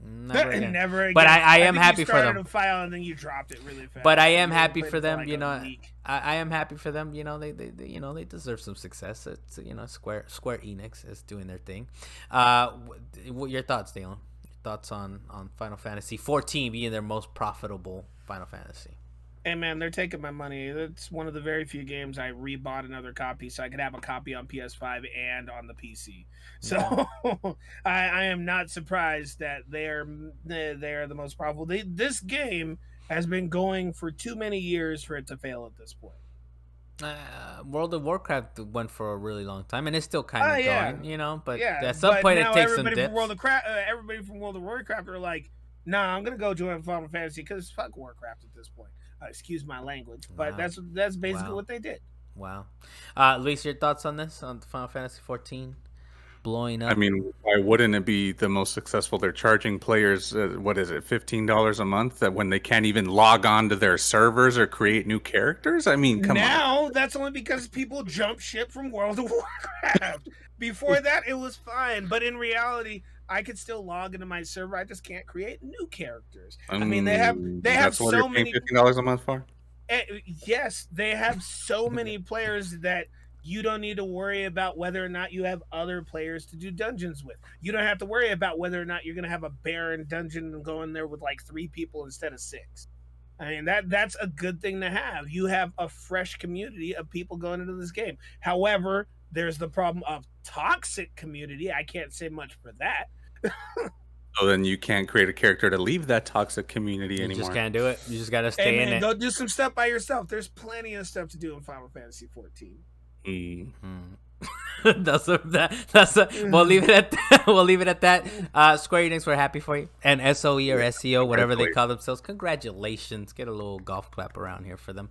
Never again. Never again. But I am think happy you for them. started a file and then you dropped it really fast. But I am You happy played for it them. like You a know, week. I am happy for them. You know, they deserve some success. It's Square Enix is doing their thing. What your thoughts, Dalan? Thoughts on Final Fantasy 14 being their most profitable Final Fantasy? Hey man, they're taking my money. It's one of the very few games I rebought another copy so I could have a copy on PS5 and on the PC. So I am not surprised that they're the most profitable. This game has been going for too many years for it to fail at this point. World of Warcraft went for a really long time, and it's still kind of going, you know. But at some but point, now it takes some everybody dips. from everybody from World of Warcraft are like, "Nah, I'm gonna go join Final Fantasy because fuck Warcraft at this point." Excuse my language, but Wow. that's basically Wow. what they did. Wow. Luis, your thoughts on this, on Final Fantasy 14 blowing up? I mean, why wouldn't it be the most successful? They're charging players, what is it, $15 a month? That when they can't even log on to their servers or create new characters? I mean, come on. Now that's only because people jump ship from World of Warcraft. Before that, it was fine, but in reality, I could still log into my server. I just can't create new characters. I mean, they have That's what so you're paying many. $15 a month for? Yes, they have so many players that you don't need to worry about whether or not you have other players to do dungeons with. You don't have to worry about whether or not you're going to have a barren dungeon and go in there with like 3 people instead of 6. I mean, that's a good thing to have. You have a fresh community of people going into this game. However, there's the problem of toxic community. I can't say much for that. So then you can't create a character to leave that toxic community You anymore. just can't do it. You just got to stay Hey in man, it. go do some stuff by yourself. There's plenty of stuff to do in Final Fantasy 14. We'll leave it at that. We'll leave it at that. Square Enix, we're happy for you, and SOE or SEO, whatever they call themselves. Congratulations! Get a little golf clap around here for them.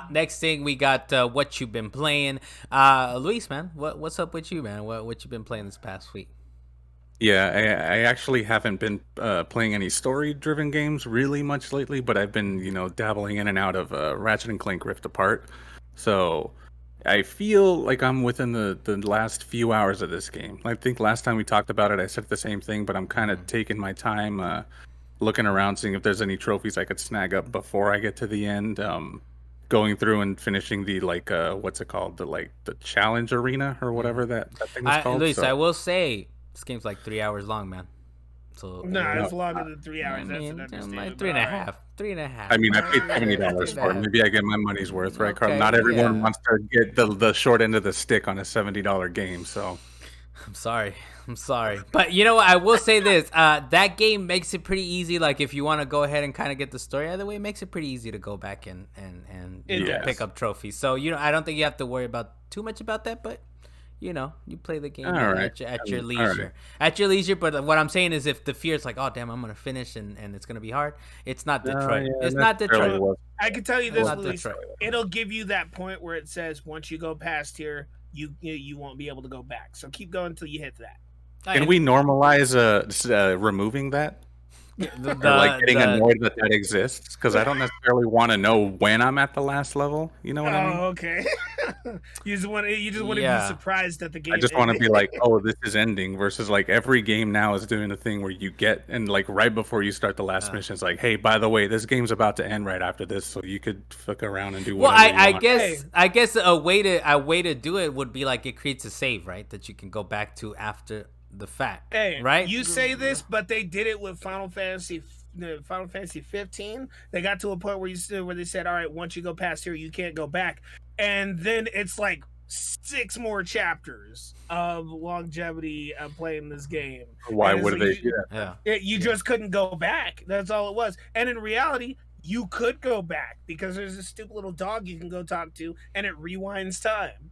Next thing we got what you've been playing, Luis, man. What's up with you, man? What you been playing this past week? Yeah, I actually haven't been playing any story-driven games really much lately, but I've been, dabbling in and out of Ratchet and Clank Rift Apart. So I feel like I'm within the last few hours of this game. I think last time we talked about it, I said the same thing, but I'm kind of taking my time looking around, seeing if there's any trophies I could snag up before I get to the end. Going through and finishing the what's it called? The challenge arena or whatever that thing is called. Luis, I will say this game's like 3 hours long, man. So it's longer than 3 hours. I mean, That's an understatement. like 3.5. 3.5. I mean, I paid $70 for it. Maybe I get my money's worth, right, Carl? Okay, Not everyone yeah. wants to get the short end of the stick on a $70 game, so. I'm sorry, but you know what? I will say this: that game makes it pretty easy. Like if you want to go ahead and kind of get the story out of the way, it makes it pretty easy to go back and pick up trophies. So I don't think you have to worry about too much about that. But you play the game at your leisure. Right. At your leisure. But what I'm saying is, if the fear is like, oh damn, I'm gonna finish and it's gonna be hard. It's not Detroit. It's not Detroit. I can tell you this, Luis. Detroit. It'll give you that point where it says once you go past here, you won't be able to go back. So keep going until you hit that. Can we normalize removing that? Or getting annoyed that exists? Because I don't necessarily want to know when I'm at the last level. You know what I mean? Okay. you just want to be surprised that the game. I just want to be like, oh, this is ending. Versus like every game now is doing the thing where you get and like right before you start the last mission, it's like, hey, by the way, this game's about to end right after this, so you could fuck around and do whatever. Well, I guess a way to do it would be like it creates a save, right, that you can go back to after the fact, right? You say this, but they did it with Final Fantasy 15. They got to a point where they said, all right, once you go past here, you can't go back, and then it's like 6 more chapters of longevity of playing this game. Why would they do that? You just couldn't go back. That's all it was. And in reality, you could go back because there's a stupid little dog you can go talk to, and it rewinds time.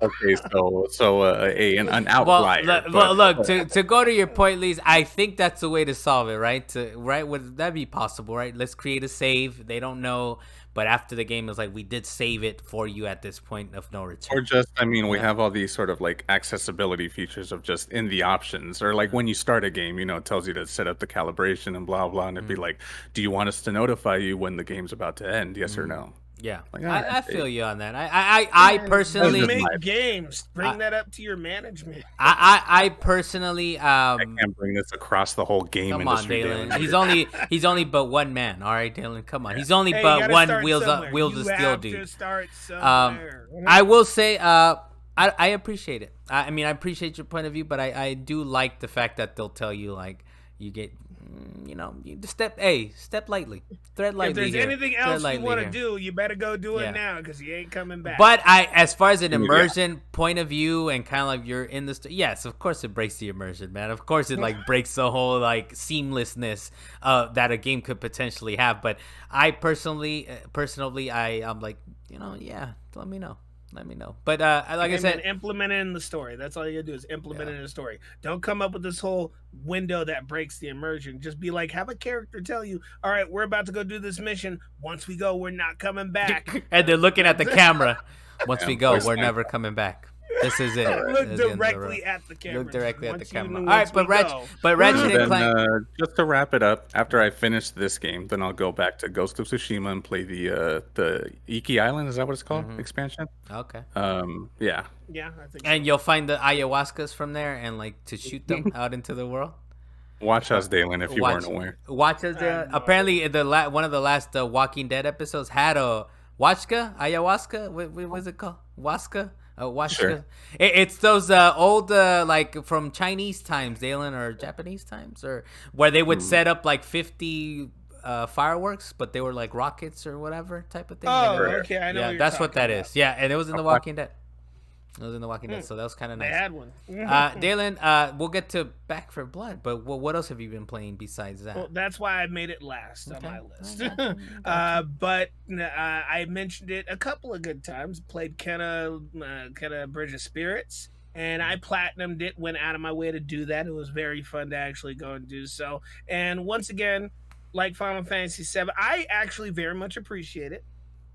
Okay, so an outlier. Well, look, to go to your point, Lise, I think that's the way to solve it, right? Would that be possible, right? Let's create a save. They don't know, but after the game is like, we did save it for you at this point of no return. Or just, we have all these sort of like accessibility features of just in the options, or like when you start a game, it tells you to set up the calibration and blah blah, and it'd be like, do you want us to notify you when the game's about to end? Yes or no? Yeah, Like, all right, I feel you on that. I personally, You That's just make my- games. Bring that up to your management. I personally, I can't bring this across the whole game come on, industry. Dalan. Daily. He's only but one man. All right, Dalan. Come on. He's only Hey, you but gotta one start wheels somewhere. of You steel have dude. to start Um, somewhere. I will say, I appreciate it. I mean, I appreciate your point of view, but I do like the fact that they'll tell you like you get, you step lightly, tread lightly. If there's here, anything tread else you lightly want to here. do, you better go do Yeah. it now because you ain't coming back. But as far as an Yeah. immersion point of view and kind of like you're in the yes, of course it breaks the immersion, man. Of course it like breaks the whole like seamlessness that a game could potentially have. But I personally, I'm like, yeah, let me know. But like I said, implement it in the story. That's all you gotta do is implement it in the story. Don't come up with this whole window that breaks the immersion. Just be like, have a character tell you, all right, we're about to go do this mission. Once we go, we're not coming back. and they're looking at the camera. Once we go, voice we're acting. never coming back. This is it. Look This is the end of the directly road. at the camera. Look directly at the Once you camera. know, All once right, we go. but Ratchet and Then, Clank. just to wrap it up, after I finish this game, then I'll go back to Ghost of Tsushima and play the Iki Island. Is that what it's called? Expansion. Okay. Yeah. Yeah, I think. And you'll find the ayahuascas from there and like to shoot them out into the world. Watch us, Dalan, if you weren't aware. Watch us. Apparently, one of the last Walking Dead episodes had a ayahuasca. What was it called? Waska. Waska. Sure. It's those old like from Chinese times, Dalan, or Japanese times, or where they would set up like 50 fireworks, but they were like rockets or whatever type of thing. Oh, And okay, I know. yeah, what you're that's what talking that about. is. Yeah, and it was in The Walking Dead. It was in The Walking Dead, so that was kind of They nice. had one. Dalan, we'll get to Back for Blood, but what else have you been playing besides that? Well, that's why I made it last on Okay. my list. Gotcha. But I mentioned it a couple of good times. Played Kenna Bridge of Spirits, and I platinumed it. Went out of my way to do that. It was very fun to actually go and do so. And once again, like Final Fantasy VII, I actually very much appreciate it.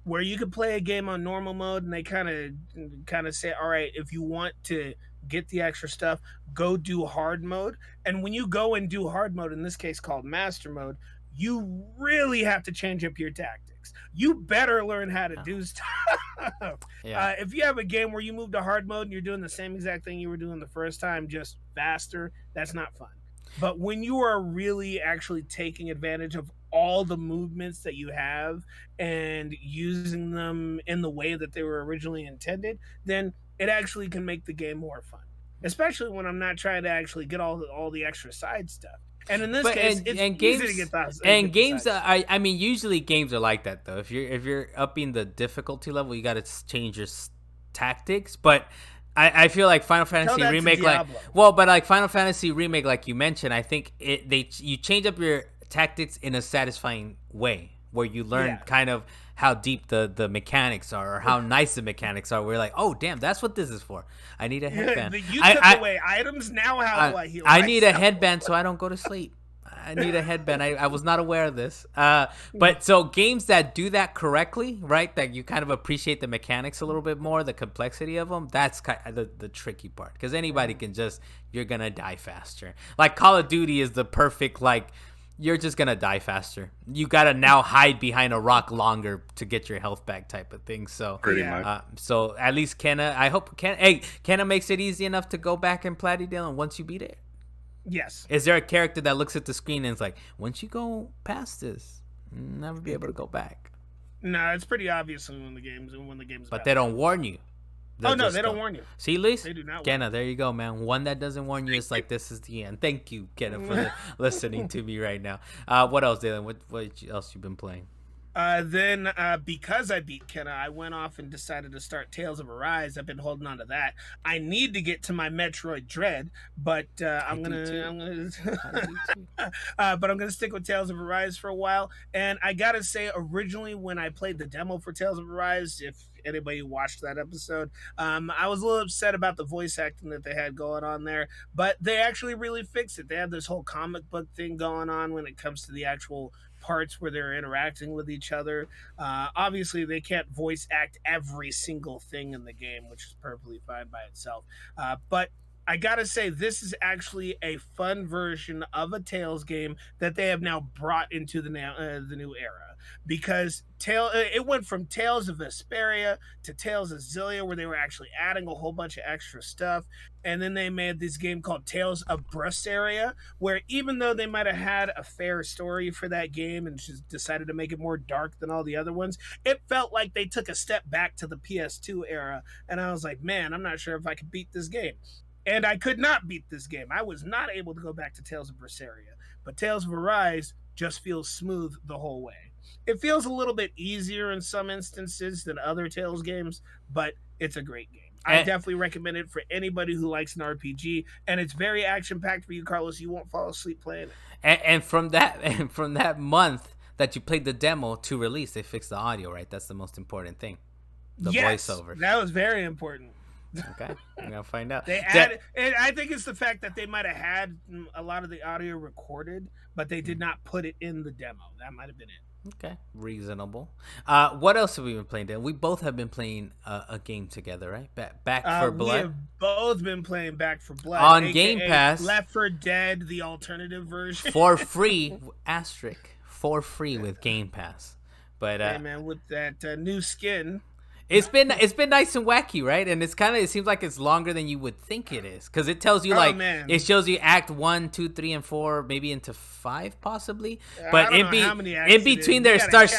Where you could play a game on normal mode, and they kind of say, all right, if you want to get the extra stuff, go do hard mode. And when you go and do hard mode, in this case called master mode, you really have to change up your tactics. You better learn how to do stuff. Yeah. If you have a game where you move to hard mode and you're doing the same exact thing you were doing the first time, just faster, that's not fun. But when you are really actually taking advantage of all the movements that you have and using them in the way that they were originally intended, then it actually can make the game more fun. Especially when I'm not trying to actually get all the extra side stuff. And in this case, it's easy to get those. And games, I mean, usually games are like that though. If you're upping the difficulty level, you got to change your tactics. But I feel like Final Fantasy Remake, like Final Fantasy Remake, like you mentioned, I think you change up your tactics in a satisfying way where you learn kind of how deep the mechanics are or how nice the mechanics are. We're like, oh damn, that's what this is for. I need a headband. You took away items. Now how do I heal? I need a headband so I don't go to sleep. I need a headband. I was not aware of this. But so games that do that correctly, right? That you kind of appreciate the mechanics a little bit more, the complexity of them. That's kind of the tricky part because anybody can you're gonna die faster. Like Call of Duty is the perfect you're just gonna die faster. You gotta now hide behind a rock longer to get your health back, type of thing. So Pretty much. So at least Kenna, I hope Kenna makes it easy enough to go back and platy Dalan once you beat it. Yes. Is there a character that looks at the screen and is like, once you go past this, you'll never be able to go back? No, it's pretty obvious when the game's But they don't warn you. Oh no, they don't warn you. See, Luis? They do not. Kenna, there you go, man. One that doesn't warn you is like, this is the end. Thank you, Kenna, for listening to me right now. What else, Dalan? What else you been playing? Then, because I beat Kenna, I went off and decided to start Tales of Arise. I've been holding on to that. I need to get to my Metroid Dread, but I'm gonna stick with Tales of Arise for a while. And I gotta say, originally when I played the demo for Tales of Arise, if anybody watched that episode, I was a little upset about the voice acting that they had going on there, but they actually really fixed it. They have this whole comic book thing going on when it comes to the actual parts where they're interacting with each other. Obviously, they can't voice act every single thing in the game, which is perfectly fine by itself. But I gotta say, this is actually a fun version of a Tales game that they have now brought into the new era. Because it went from Tales of Vesperia to Tales of Xillia, where they were actually adding a whole bunch of extra stuff, and then they made this game called Tales of Berseria, where even though they might have had a fair story for that game and just decided to make it more dark than all the other ones, it felt like they took a step back to the PS2 era, and I was like, man, I'm not sure if I could beat this game. And I could not beat this game. I was not able to go back to Tales of Berseria. But Tales of Arise just feels smooth the whole way. It feels a little bit easier in some instances than other Tales games, but it's a great game. I definitely recommend it for anybody who likes an RPG, and it's very action-packed for you, Carlos. You won't fall asleep playing it. And from that month that you played the demo to release, they fixed the audio, right? That's the most important thing. The voiceover. That was very important. Okay, I'm gonna find out. They added, and I think it's the fact that they might have had a lot of the audio recorded, but they did not put it in the demo. That might have been it. Okay, reasonable. What else have we been playing, Dan? We both have been playing a game together, right? Back for Blood. We have both been playing Back for Blood on Game Pass. Left 4 Dead, the alternative version, for free. Asterisk for free with Game Pass. But hey man, with that new skin. It's been nice and wacky, right? And it seems like it's longer than you would think it is, because it tells you it shows you Act 1, 2, 3, and 4, maybe into 5 possibly. But in between there it starts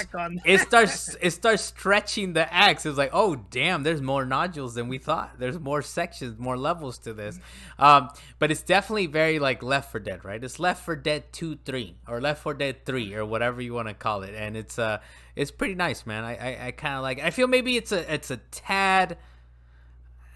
stretching the acts. It's like, oh damn, there's more nodules than we thought. There's more sections, more levels to this. But it's definitely very like Left 4 Dead, right? It's Left 4 Dead 2, 3, or Left 4 Dead 3, or whatever you want to call it, and it's pretty nice, man. I kind of like. I feel maybe it's a tad.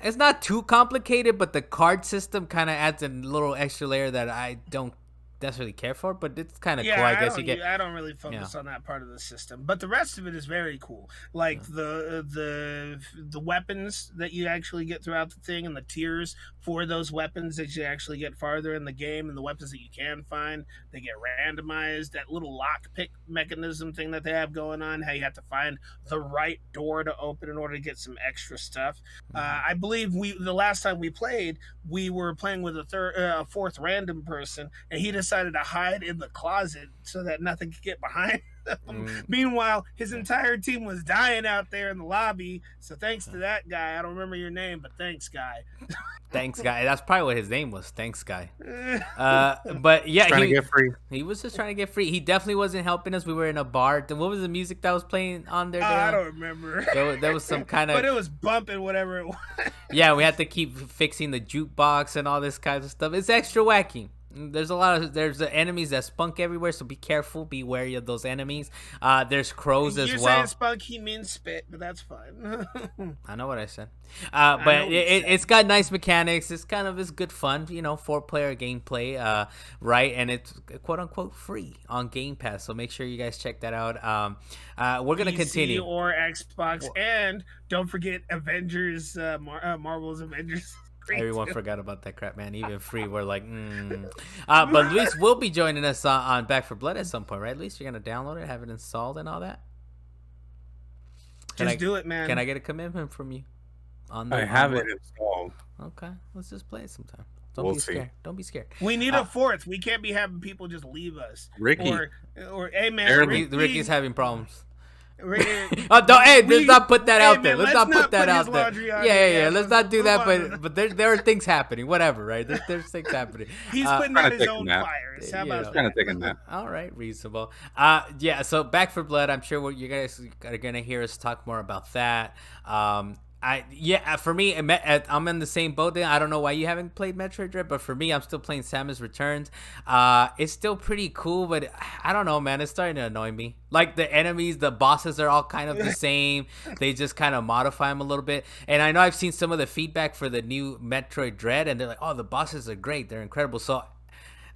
It's not too complicated, but the card system kind of adds a little extra layer that I don't necessarily care for. But it's kind of cool. I guess I don't really focus on that part of the system, but the rest of it is very cool. Like the weapons that you actually get throughout the thing, and the tiers for those weapons that you actually get farther in the game, and the weapons that you can find, they get randomized. That little lockpick mechanism thing that they have going on, how you have to find the right door to open in order to get some extra stuff. I believe the last time we played, we were playing with a fourth random person, and he decided to hide in the closet so that nothing could get behind him. Meanwhile, his entire team was dying out there in the lobby. So thanks to that guy. I don't remember your name, but thanks, guy. Thanks, guy. That's probably what his name was. Thanks, guy. But yeah, trying to get free. He was just trying to get free. He definitely wasn't helping us. We were in a bar. What was the music that was playing on there? I don't remember. There was some kind of, but it was bumping, whatever it was. Yeah, we had to keep fixing the jukebox and all this kind of stuff. It's extra wacky. There's the enemies that spunk everywhere, so be careful, be wary of those enemies. There's crows as well. You're saying spunk, he means spit, but that's fine. I know what I said. But it's got nice mechanics. It's good fun, 4-player gameplay, right? And it's quote unquote free on Game Pass, so make sure you guys check that out. We're gonna continue, or Xbox, and don't forget Avengers, Marvel's Avengers. Everyone forgot about that crap, man. Even free, we're like, But Luis will be joining us on Back for Blood at some point, right? Luis, you're gonna download it, have it installed, and all that. Do it, man. Can I get a commitment from you? I have it installed. Okay, let's just play it sometime. Don't be scared. Don't be scared. We need a fourth. We can't be having people just leave us. Ricky, or hey man, Ricky's having problems. Let's not put that out there. Let's not put that out there. Yeah. Let's not do that. But there are things happening. Whatever, right? There's things happening. He's putting out his own fires. How about kind of taking that? All right, reasonable. Yeah. So Back for Blood. I'm sure you guys are gonna hear us talk more about that. For me, I'm in the same boat. I don't know why you haven't played Metroid Dread, but for me, I'm still playing Samus Returns. It's still pretty cool, but I don't know, man. It's starting to annoy me. Like the enemies, the bosses are all kind of the same. They just kind of modify them a little bit. And I know I've seen some of the feedback for the new Metroid Dread, and they're like, "Oh, the bosses are great. They're incredible." So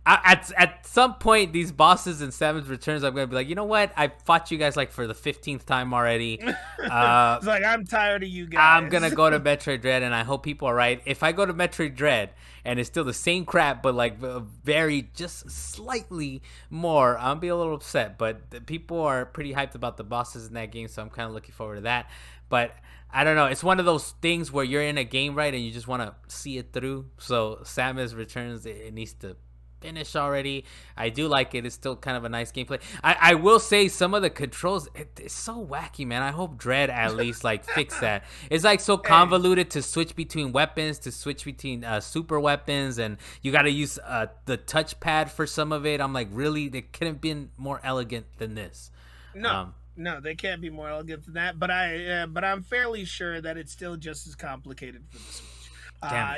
At some point, these bosses in Samus Returns, I'm gonna be like, you know what? I fought you guys like for the 15th time already. It's like, I'm tired of you guys. I'm gonna go to Metroid Dread, and I hope people are right. If I go to Metroid Dread and it's still the same crap, but like very just slightly more, I'll be a little upset. But the people are pretty hyped about the bosses in that game, so I'm kind of looking forward to that. But I don't know. It's one of those things where you're in a game, right, and you just want to see it through. So Samus Returns, it needs to finish already. I do like it. It's still kind of a nice gameplay. I will say some of the controls, it's so wacky, man. I hope Dread at least like fix that. It's like so convoluted to switch between weapons, to switch between super weapons, and you got to use the touchpad for some of it. I'm like, really? They couldn't have been more elegant than this. No, they can't be more elegant than that. But I'm fairly sure that it's still just as complicated for the Switch.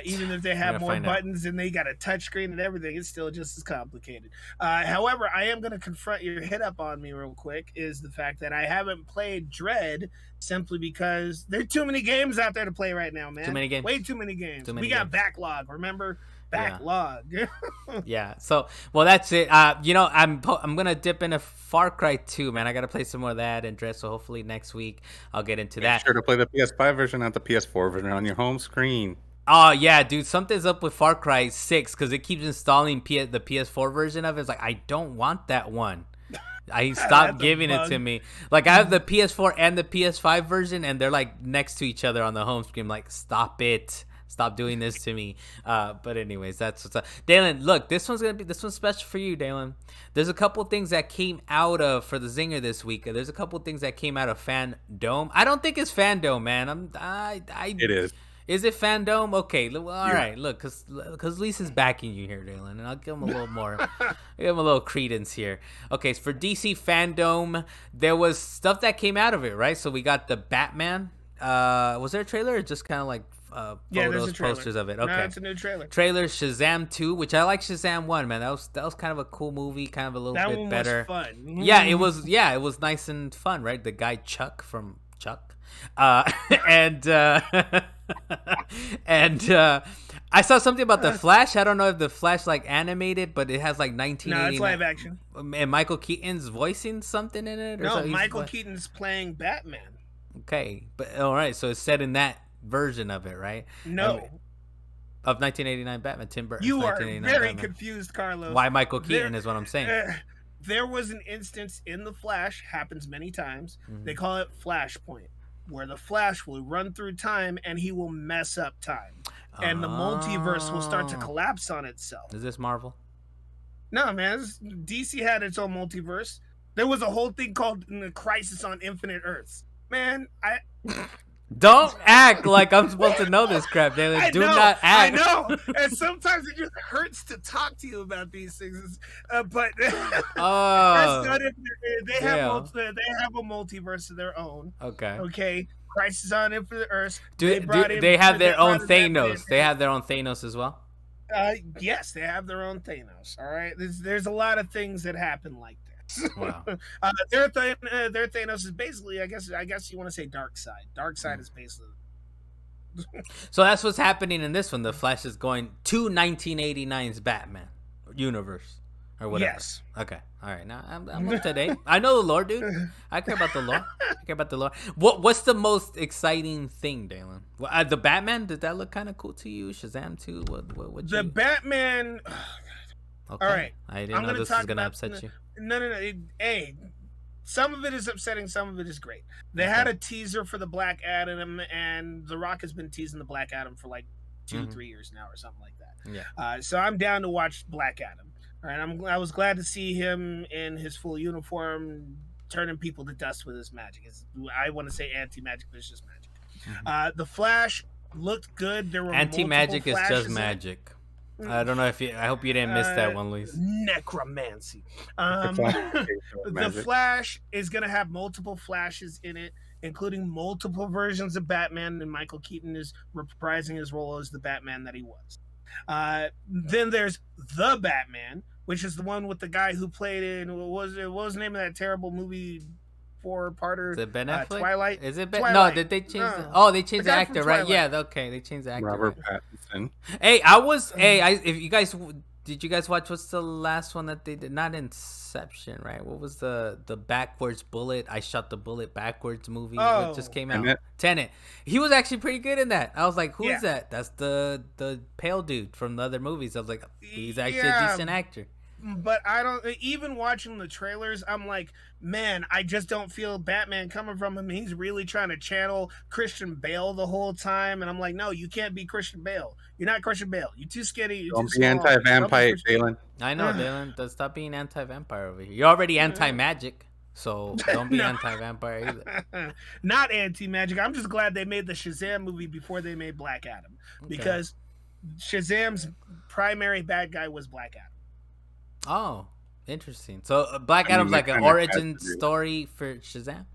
Even if they have more buttons and they got a touchscreen and everything, it's still just as complicated. However, I am going to confront your hit up on me real quick, is the fact that I haven't played Dread simply because there's too many games out there to play right now, man. Too many games. Way too many games. We got backlog, remember? Backlog. Yeah. So, well, that's it. I'm going to dip into Far Cry 2, man. I got to play some more of that and Dread, so hopefully next week I'll get into that. Make sure to play the PS5 version, not the PS4 version on your home screen. Oh, yeah, dude. Something's up with Far Cry 6 because it keeps installing the PS4 version of it. It's like, I don't want that one. I stopped giving it to me. Like, I have the PS4 and the PS5 version, and they're, like, next to each other on the home screen. I'm like, stop it. Stop doing this to me. But anyways, that's what's up. Dalan, look, this one's special for you, Dalan. There's a couple things that came out of, for the Zinger this week. There's a couple things that came out of FanDome. I don't think it's FanDome, man. It is. Is it FanDome? Okay, all right. Look, because Lisa's backing you here, Dalan, and I'll give him a little more, give him a little credence here. Okay, so for DC FanDome, there was stuff that came out of it, right? So we got the Batman. Was there a trailer or just kind of like photos, posters of it? Okay, no, it's a new trailer. Trailer Shazam 2, which I like Shazam 1, man. That was kind of a cool movie, kind of a little bit better. That one was fun. Yeah, it was. Yeah, it was nice and fun, right? The guy Chuck from Chuck, and I saw something about the Flash. I don't know if the Flash like animated, but it has like 1989. No, it's live action. And Michael Keaton's voicing something in it. No, Michael Keaton's playing Batman. Okay, but all right, so it's set in that version of it, right? No. Of 1989 Batman, Tim Burton. You are very confused, Carlos. Why Michael Keaton is what I'm saying. There was an instance in the Flash, happens many times. They call it Flashpoint, where the Flash will run through time and he will mess up time. And the multiverse will start to collapse on itself. Is this Marvel? No, man. DC had its own multiverse. There was a whole thing called Crisis on Infinite Earths. Man, Don't act like I'm supposed to know this crap, Dalan. Do not act. I know. And sometimes it just hurts to talk to you about these things. But they have a multiverse of their own. Okay. Crisis on Infinite Earths. They have their own Thanos. They have their own Thanos as well? Yes, they have their own Thanos. All right. There's a lot of things that happen like that. Wow. Their Thanos is basically, I guess you want to say Darkseid. Darkseid is basically. So that's what's happening in this one. The Flash is going to 1989's Batman universe or whatever. Yes. Okay. All right. Now I'm up to date. I know the lore, dude. I care about the lore. What's the most exciting thing, Dalan? The Batman. Did that look kind of cool to you? Shazam 2. What? The Batman. Okay. All right. I didn't know this was gonna upset you. No. Hey, some of it is upsetting, some of it is great. They had a teaser for the Black Adam, and The Rock has been teasing the Black Adam for like 2-3 years now, or something like that. Yeah. So I'm down to watch Black Adam. All right. I was glad to see him in his full uniform, turning people to dust with his magic. I want to say anti-magic, but it's just magic. The Flash looked good. There were anti-magic is just magic. I don't know if I hope you didn't miss that one, Luis. Necromancy. The Flash is going to have multiple Flashes in it, including multiple versions of Batman, and Michael Keaton is reprising his role as the Batman that he was. Then there's The Batman, which is the one with the guy who played in, what was the name of that terrible movie? 4-parter. Is it Ben Affleck? Twilight. Is it Ben? No, did they change? They changed the actor, right? Yeah, okay, they changed the actor. Robert Pattinson. Hey, if you guys Did you guys watch? What's the last one that they did? Not Inception, right? What was the backwards bullet? I shot the bullet backwards movie. What just came out? Tenet. He was actually pretty good in that. I was like, who is that? That's the pale dude from the other movies. I was like, he's actually a decent actor. But I don't, even watching the trailers, I'm like, man, I just don't feel Batman coming from him. He's really trying to channel Christian Bale the whole time. And I'm like, no, you can't be Christian Bale. You're not Christian Bale. You're too skinny. You're don't too be small. anti-vampire, Dalan. I know, Dalan. Stop being anti-vampire over here. You're already anti-magic. So don't be anti-vampire either. Not anti-magic. I'm just glad they made the Shazam movie before they made Black Adam. Because Shazam's primary bad guy was Black Adam. Oh, interesting. So Black Adam's like an origin story for Shazam,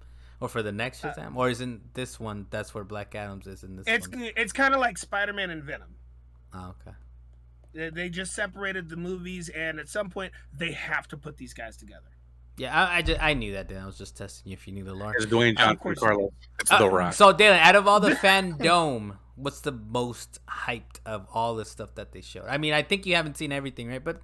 or for the next Shazam, or isn't this one? That's where Black Adam's is in this. It's kind of like Spider-Man and Venom. Oh, okay. They just separated the movies, and at some point they have to put these guys together. Yeah, I knew that. Then I was just testing you if you knew the lore. It's Dwayne Johnson, Carlos. It's The Rock. So Dalan, out of all the FanDome, what's the most hyped of all the stuff that they showed? I mean, I think you haven't seen everything, right? But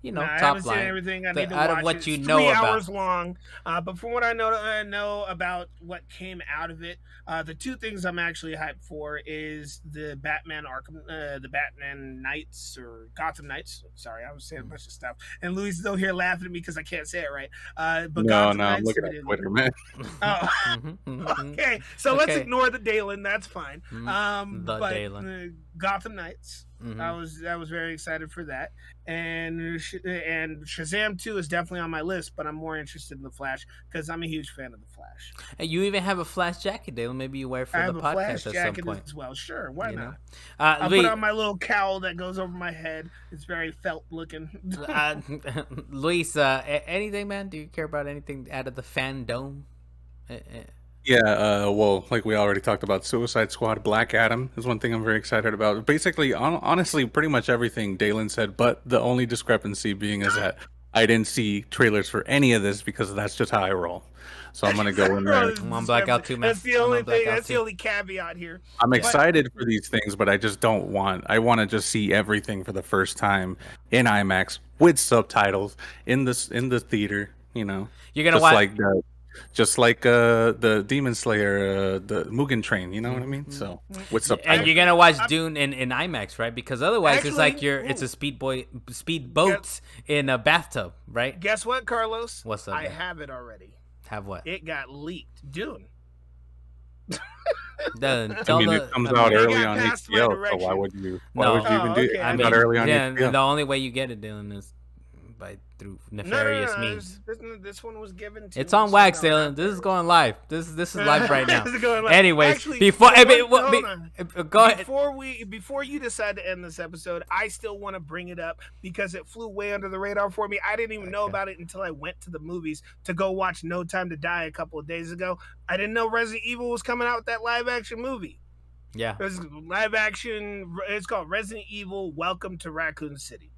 I top haven't line. Seen everything. I need to out watch of what it. you It's know 3 about. hours long. But from what I know about what came out of it, the two things I'm actually hyped for is the Batman Arkham, the Batman Knights or Gotham Knights. Sorry, I was saying a bunch of stuff, and Louis is still here laughing at me because I can't say it right. But I'm looking at Twitter, man. Oh, okay. So let's ignore the Dalan. That's fine. Dalan. Gotham Knights. I was very excited for that, and Shazam 2 is definitely on my list. But I'm more interested in the Flash because I'm a huge fan of the Flash. And you even have a Flash jacket, Dale. Maybe you wear it for the podcast at some point as well. Sure, why not? I'll put on my little cowl that goes over my head. It's very felt looking. Luis, anything, man? Do you care about anything out of the FanDome? Yeah, well, like we already talked about, Suicide Squad, Black Adam is one thing I'm very excited about. Basically, honestly, pretty much everything Dalan said, but the only discrepancy being is that I didn't see trailers for any of this because that's just how I roll. So I'm gonna go in there. I'm on blackout too, man. That's the only thing. That's the only caveat here. I'm excited for these things, but I just don't want. I want to just see everything for the first time in IMAX with subtitles in the theater. You know, you're gonna watch just like the Demon Slayer, the Mugen Train, you know what I mean? So with subtitles. And you're gonna watch Dune in IMAX, right? Because otherwise, it's like it's a speedboat in a bathtub, right? Guess what, Carlos? What's up? I have it already. Have what? It got leaked. Dune. It comes out early on HBO, so why would you? Why would you even do it? I mean, early on HBO. The only way you get it, Dylan, is through nefarious means. This one was given to it's on wax, Dylan. This is going live. This is live right now. Live. Anyways, actually, go ahead. Before you decide to end this episode, I still want to bring it up because it flew way under the radar for me. I didn't even know about it until I went to the movies to go watch No Time to Die a couple of days ago. I didn't know Resident Evil was coming out with that live action movie. Yeah, it's live action. It's called Resident Evil: Welcome to Raccoon City.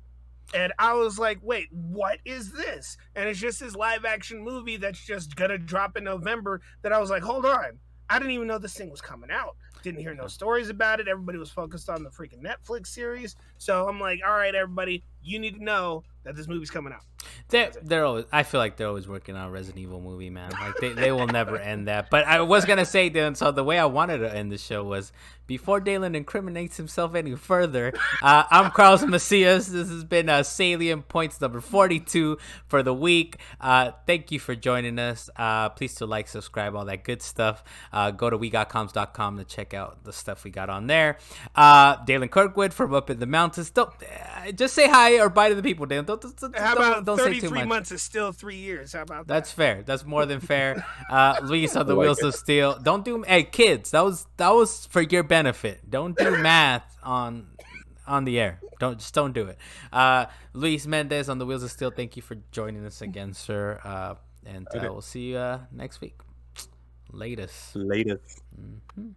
And I was like, wait, what is this? And it's just this live action movie that's just going to drop in November that I was like, hold on. I didn't even know this thing was coming out. Didn't hear no stories about it. Everybody was focused on the freaking Netflix series. So I'm like, all right, everybody, you need to know that this movie's coming out. They're always. I feel like they're always working on a Resident Evil movie, man. Like they will never end that. But I was gonna say, Dylan. So the way I wanted to end the show was before Dalan incriminates himself any further. I'm Carlos Macias. This has been Salient Points number 42 for the week. Thank you for joining us. Please to like, subscribe, all that good stuff. Go to wegotcoms.com to check out the stuff we got on there. Dalan Kirkwood from up in the mountains. Don't just say hi or bye to the people, Dalan. Don't say too much. 33 months is still 3 years. How about that? That's fair. That's more than fair. Luis on the Wheels of Steel. Don't do. Hey, kids, that was for your benefit. Don't do math on the air. Don't do it. Luis Mendez on the Wheels of Steel. Thank you for joining us again, sir. And we'll see you next week. Latest. Mm-hmm.